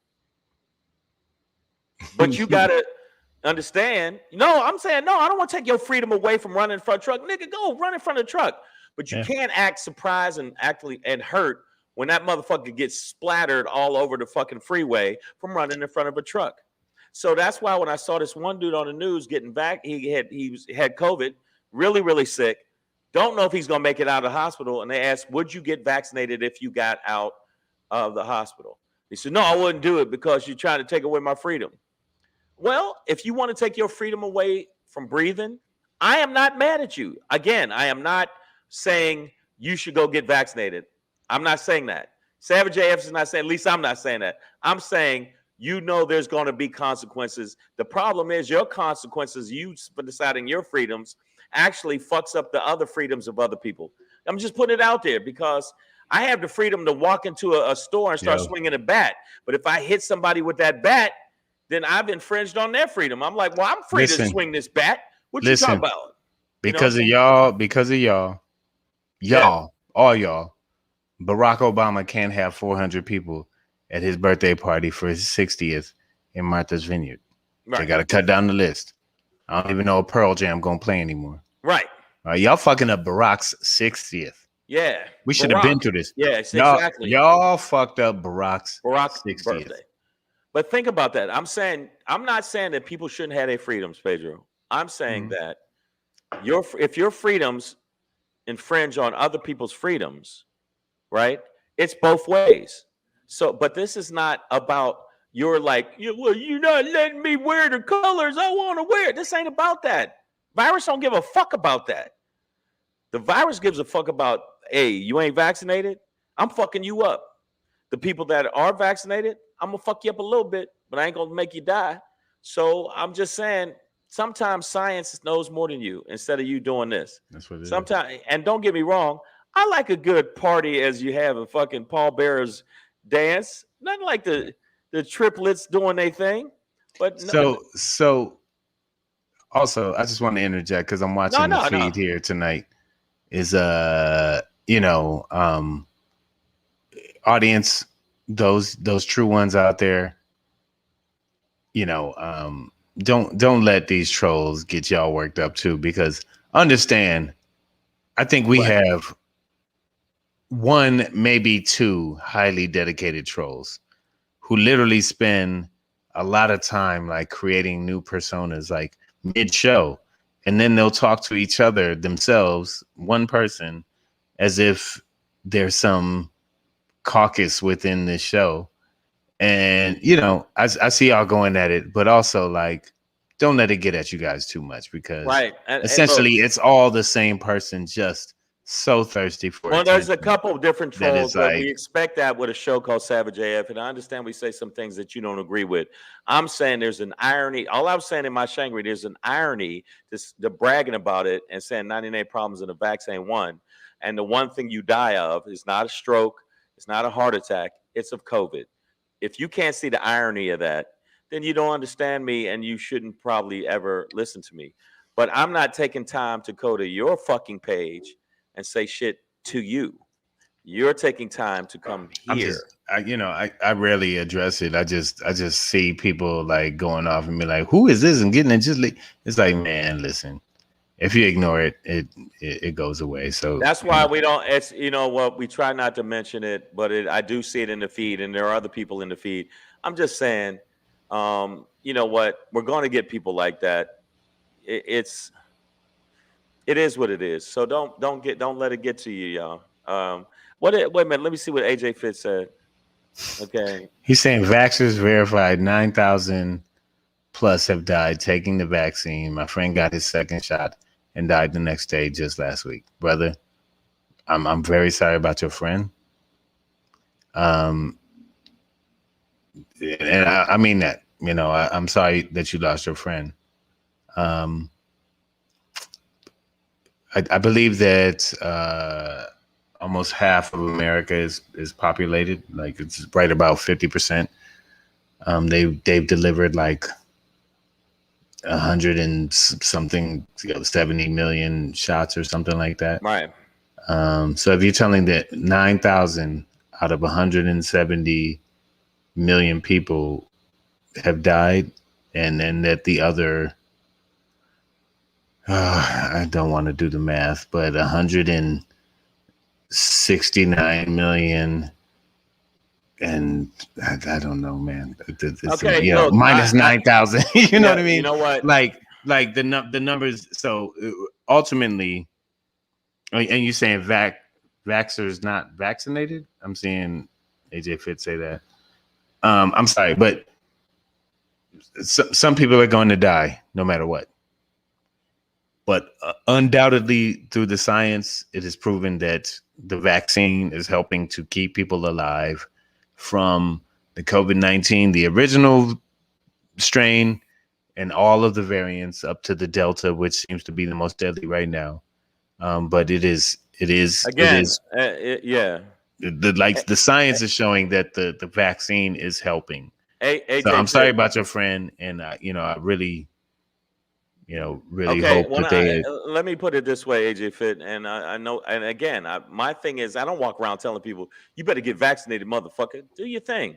But you got to understand. No, I'm saying, no, I don't want to take your freedom away from running in front of a truck. Nigga, go run in front of the truck. But you can't act surprised and hurt when that motherfucker gets splattered all over the fucking freeway from running in front of a truck. So that's why when I saw this one dude on the news getting back, he had COVID, really, really sick. Don't know if he's going to make it out of the hospital. And they asked, would you get vaccinated if you got out of the hospital? He said, no, I wouldn't do it because you're trying to take away my freedom. Well, if you want to take your freedom away from breathing I am not mad at you. Again, I am not saying you should go get vaccinated. I'm not saying that. Savage AF is not saying, at least I'm not saying that. I'm saying, there's going to be consequences. The problem is your consequences, you for deciding your freedoms, actually fucks up the other freedoms of other people. I'm just putting it out there because I have the freedom to walk into a store and start swinging a bat. But if I hit somebody with that bat, then I've infringed on their freedom. I'm like, well, I'm free to swing this bat. What you talking about? Because of y'all, all y'all, Barack Obama can't have 400 people at his birthday party for his 60th in Martha's Vineyard. Right. They got to cut down the list. I don't even know if Pearl Jam going to play anymore. Right. Y'all fucking up Barack's 60th. Yeah. We should have been through this. Yes, exactly. Y'all fucked up Barack's 60th. Birthday. But think about that. I'm not saying that people shouldn't have their freedoms, Pedro. I'm saying that if your freedoms infringe on other people's freedoms, right? It's both ways. So, but this is not about you're not letting me wear the colors I want to wear. This ain't about that. Virus don't give a fuck about that. The virus gives a fuck about, hey, you ain't vaccinated? I'm fucking you up. The people that are vaccinated, I'm going to fuck you up a little bit, but I ain't going to make you die. So I'm just saying, sometimes science knows more than you instead of you doing this. That's what it is. And don't get me wrong, I like a good party as you have a fucking Paul Bearer's dance. Nothing like the triplets doing their thing. But so also, I just want to interject because I'm watching the feed here tonight. Is audience, those true ones out there, don't let these trolls get y'all worked up too, because understand, I think we have one, maybe two highly dedicated trolls who literally spend a lot of time like creating new personas like mid-show, and then they'll talk to each other themselves, one person, as if there's some caucus within this show. And I see y'all going at it, but also like, don't let it get at you guys too much, because essentially it's all the same person, just so thirsty for attention. There's a couple of different trolls, but we expect that with a show called Savage AF, and I understand we say some things that you don't agree with. I'm saying there's an irony. All I'm saying in my Shangri, there's an irony to bragging about it and saying 99 problems in the vaccine one, and the one thing you die of is not a stroke, it's not a heart attack, it's of COVID. If you can't see the irony of that, then you don't understand me, and you shouldn't probably ever listen to me. But I'm not taking time to go to your fucking page and say shit to you. You're taking time to come here. I rarely address it. I just see people like going off and be like, who is this? And getting it just like, it's like, man, listen, if you ignore it, it goes away. So that's why we don't, it's, we try not to mention it, but I do see it in the feed, and there are other people in the feed. I'm just saying, we're going to get people like that. It is what it is. So don't let it get to you, y'all. Wait a minute, let me see what AJ Fitz said. Okay. He's saying vaxxers verified 9,000 plus have died taking the vaccine. My friend got his second shot and died the next day just last week. Brother, I'm very sorry about your friend. And I mean that, I'm sorry that you lost your friend. I believe that almost half of America is populated. Like it's right about 50%. They've delivered like 100 and something, 70 million shots or something like that. Right. So if you're telling that 9,000 out of 170 million people have died, and then that the other, I don't want to do the math, but 169 million, and I don't know, man. Okay, look, minus 9,000. You know what I mean? You know what? Like the numbers. So ultimately, and you saying vaxxers not vaccinated? I'm seeing AJ Fitz say that. I'm sorry, but some people are going to die no matter what. But undoubtedly, through the science, it is proven that the vaccine is helping to keep people alive from the COVID-19, the original strain, and all of the variants up to the Delta, which seems to be the most deadly right now. But it is Again, the science is showing that the vaccine is helping. AJ So I'm sorry Fit. about your friend, and I really Okay, hope that they. let me put it this way, AJ Fit, and I know, and again, my thing is, I don't walk around telling people you better get vaccinated, motherfucker. Do your thing,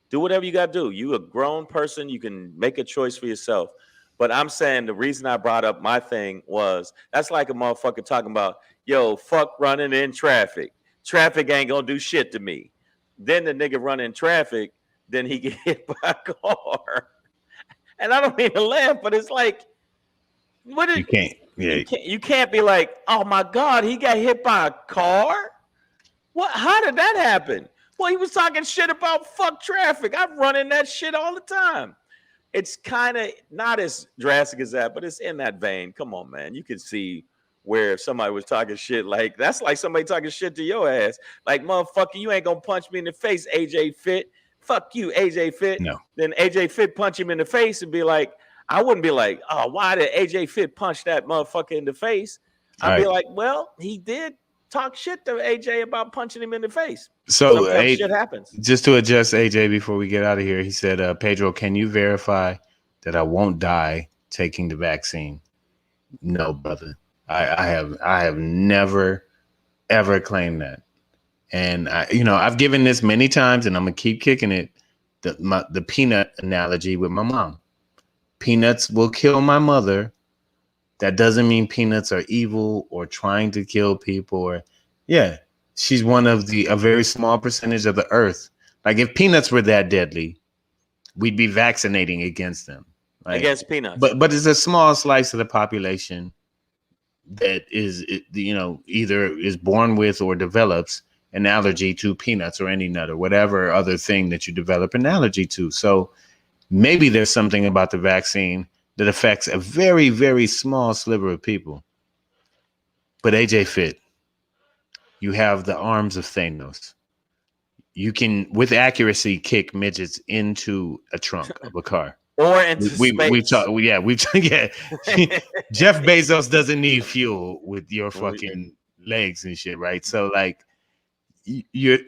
do whatever you got to do. You a grown person, you can make a choice for yourself. But I'm saying the reason I brought up my thing was that's like a motherfucker talking about, yo, fuck running in traffic. Traffic ain't gonna do shit to me. Then the nigga run in traffic, then he get hit by a car. And I don't mean to laugh, but it's like, what is, You can't. Yeah. you can't be like, oh my God, he got hit by a car? What? How did that happen? Well, he was talking shit about fuck traffic. I run in that shit all the time. It's kind of not as drastic as that, but it's in that vein. Come on, man. You can see where if somebody was talking shit, like that's like somebody talking shit to your ass. Like, motherfucker, you ain't gonna punch me in the face, AJ Fit. Fuck you, AJ Fit. No. Then AJ Fit punch him in the face and be like, I wouldn't be like, oh, why did AJ Fit punch that motherfucker in the face? I'd be like, well, he did talk shit to AJ about punching him in the face. So sometimes shit happens. Just to adjust AJ before we get out of here, he said, Pedro, can you verify that I won't die taking the vaccine? No, brother. I have never ever claimed that. And I've given this many times, and I'm gonna keep kicking it. The peanut analogy with my mom. Peanuts will kill my mother. That doesn't mean peanuts are evil or trying to kill people. She's one of a very small percentage of the earth. Like if peanuts were that deadly, we'd be vaccinating against them. Against peanuts. But it's a small slice of the population that is, either is born with or develops an allergy to peanuts or any nut or whatever other thing that you develop an allergy to. So maybe there's something about the vaccine that affects a very, very small sliver of people. But AJ Fit, you have the arms of Thanos. You can, with accuracy, kick midgets into a trunk of a car. Or into space. We've talked. Jeff Bezos doesn't need fuel with your fucking legs and shit, right? So like, your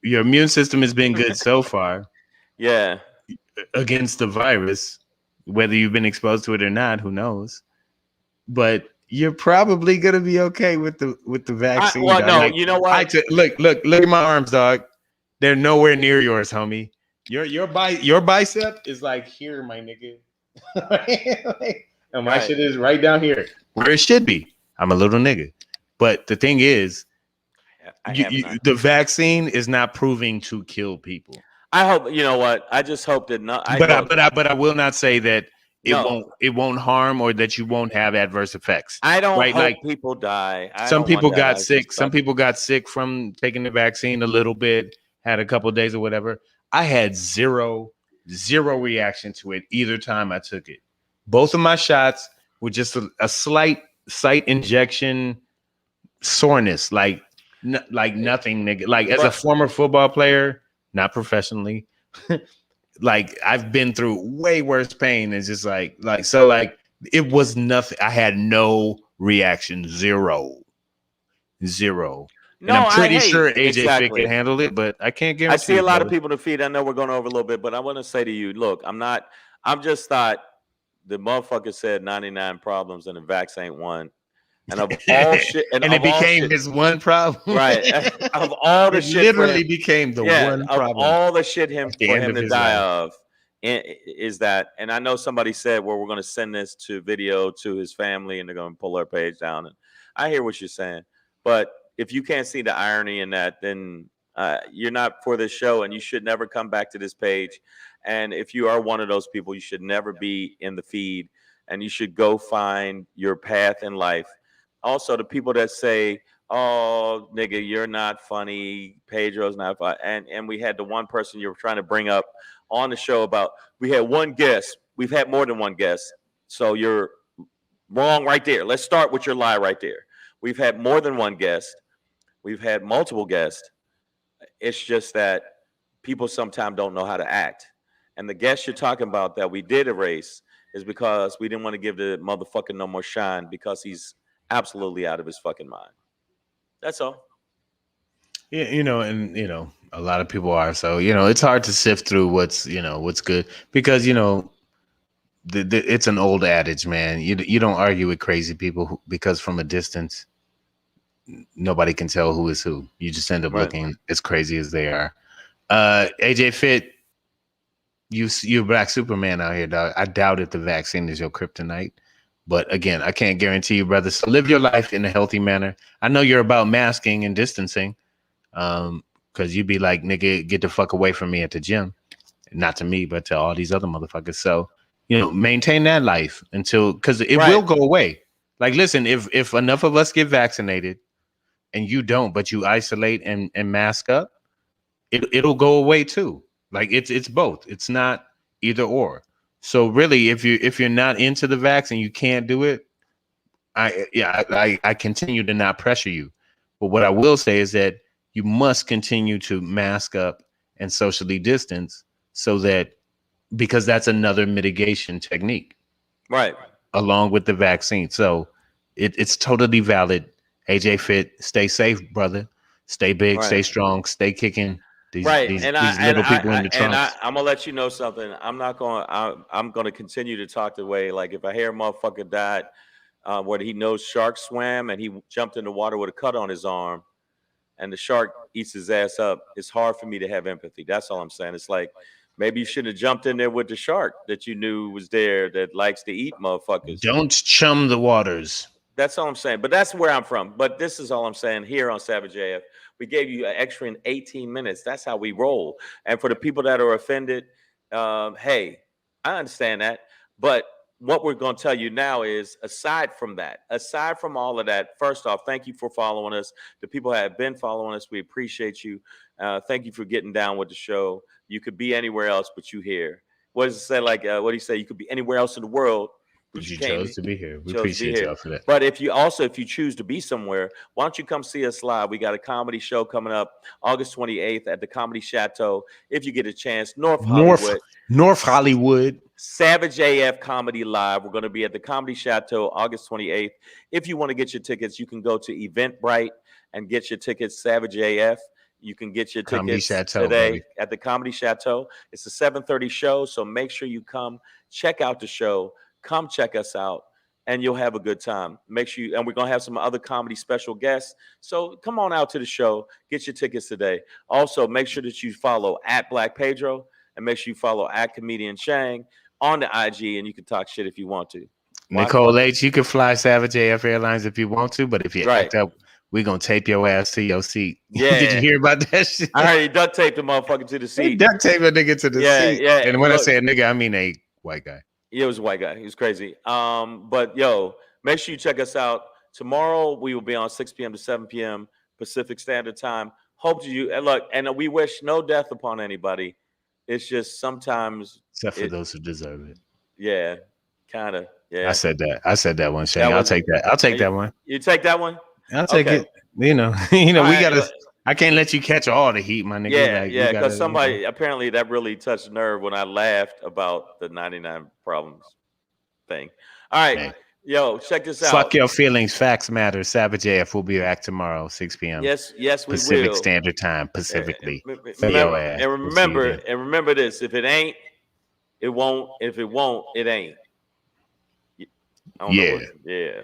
immune system has been good so far. Yeah. Against the virus, whether you've been exposed to it or not, who knows? But you're probably gonna be okay with the vaccine. You know what? Look at my arms, dog. They're nowhere near yours, homie. Your bicep is like here, my nigga. And my shit is right down here where it should be. I'm a little nigga. But the thing is, the vaccine is not proving to kill people. I hope, you know what? I just hope that not. But I will not say that it won't harm or that you won't have adverse effects. I don't hope people die. Some people got sick. Some people got sick from taking the vaccine a little bit, had a couple of days or whatever. I had zero reaction to it either time I took it. Both of my shots were just a slight site injection soreness, like nothing, nigga. Like as a former football player, not professionally, like I've been through way worse pain. It's just like it was nothing. I had no reaction, zero. And I'm pretty sure AJ Fit can handle it, but I can't guarantee. I see a lot of people in the feed. I know we're going over a little bit, but I want to say to you, look, I'm just thought the motherfucker said 99 problems and the vax ain't one. And of all shit, and it became his one problem, right? Of all the shit, literally became the one problem. Of all the shit for him to die of, is that. And I know somebody said, "Well, we're going to send this video to his family, and they're going to pull our page down." And I hear what you're saying, but if you can't see the irony in that, then you're not for this show, and you should never come back to this page. And if you are one of those people, you should never be in the feed, and you should go find your path in life. Also, the people that say, "Oh, nigga, you're not funny. Pedro's not funny," and we had the one person you were trying to bring up on the show about. We had one guest. We've had more than one guest, so you're Wrong right there. Let's start with your lie right there. We've had more than one guest. We've had multiple guests. It's just that people sometimes don't know how to act. And the guest you're talking about that we did erase is because we didn't want to give the motherfucker no more shine because he's absolutely out of his fucking mind. That's all. Yeah, and a lot of people are. So, it's hard to sift through what's good because, it's an old adage, man. You don't argue with crazy people because from a distance, nobody can tell who is who. You just end up looking as crazy as they are. AJ Fit, you're Black Superman out here, dog. I doubt if the vaccine is your kryptonite. But again, I can't guarantee you, brother. So live your life in a healthy manner. I know you're about masking and distancing. Because you'd be like, nigga, get the fuck away from me at the gym. Not to me, but to all these other motherfuckers. So, maintain that life because it will go away. Like, listen, if enough of us get vaccinated and you don't, but you isolate and mask up, it'll go away too. Like it's both. It's not either or. So really, if you're not into the vaccine, you can't do it. I continue to not pressure you. But what I will say is that you must continue to mask up and socially distance because that's another mitigation technique. Right. Along with the vaccine. So it's totally valid. AJ Fit, stay safe, brother. Stay big, stay strong, stay kicking these little people in the trunks. I'm gonna let you know something. I'm gonna continue to talk the way, like if I hear a motherfucker died where he knows sharks swam and he jumped in the water with a cut on his arm, and the shark eats his ass up, it's hard for me to have empathy. That's all I'm saying. It's like, maybe you should have jumped in there with the shark that you knew was there that likes to eat motherfuckers. Don't chum the waters. That's all I'm saying. But that's where I'm from. But this is all I'm saying here on Savage AF. We gave you an extra in 18 minutes. That's how we roll. And for the people that are offended, hey, I understand that. But what we're going to tell you now is, aside from all of that, first off, thank you for following us. The people that have been following us, we appreciate you. Thank you for getting down with the show. You could be anywhere else, but you here. What does it say? Like, what do you say? You could be anywhere else in the world, but you chose to be here. We appreciate y'all for that. But if you choose to be somewhere, why don't you come see us live? We got a comedy show coming up August 28th at the Comedy Chateau. If you get a chance, North Hollywood. Savage AF Comedy Live. We're going to be at the Comedy Chateau August 28th. If you want to get your tickets, you can go to Eventbrite and get your tickets, Savage AF. You can get your tickets today at the Comedy Chateau. It's a 7:30 show, so make sure you come check out the show. Come check us out, and you'll have a good time. Make sure and we're going to have some other comedy special guests. So come on out to the show. Get your tickets today. Also, make sure that you follow at Black Pedro, and make sure you follow at Comedian Shang on the IG, and you can talk shit if you want to. Nicole H, you can fly Savage AF Airlines if you want to, but if you act up, we're going to tape your ass to your seat. Yeah. Did you hear about that shit? I heard he duct taped the motherfucker to the seat. He duct taped a nigga to the seat. Yeah. And when I say a nigga, I mean a white guy. Yeah, it was a white guy. He was crazy. But yo, make sure you check us out. Tomorrow we will be on 6 p.m. to 7 p.m. Pacific Standard Time. Hope you look, and we wish no death upon anybody. It's just sometimes, except for those who deserve it. Yeah, kind of. Yeah, I said that one, Shane. I'll take that. I'll take that one. You take that one? I'll take it. We gotta. I can't let you catch all the heat, my nigga. Yeah, because somebody apparently that really touched a nerve when I laughed about the 99 Problems thing. All right. Hey. Yo, check this out. Fuck your feelings. Facts matter. Savage AF will be back tomorrow, 6 p.m. Yes, we Pacific will. Standard Time, Pacifically. Remember this. If it ain't, it won't. If it won't, it ain't. Yeah.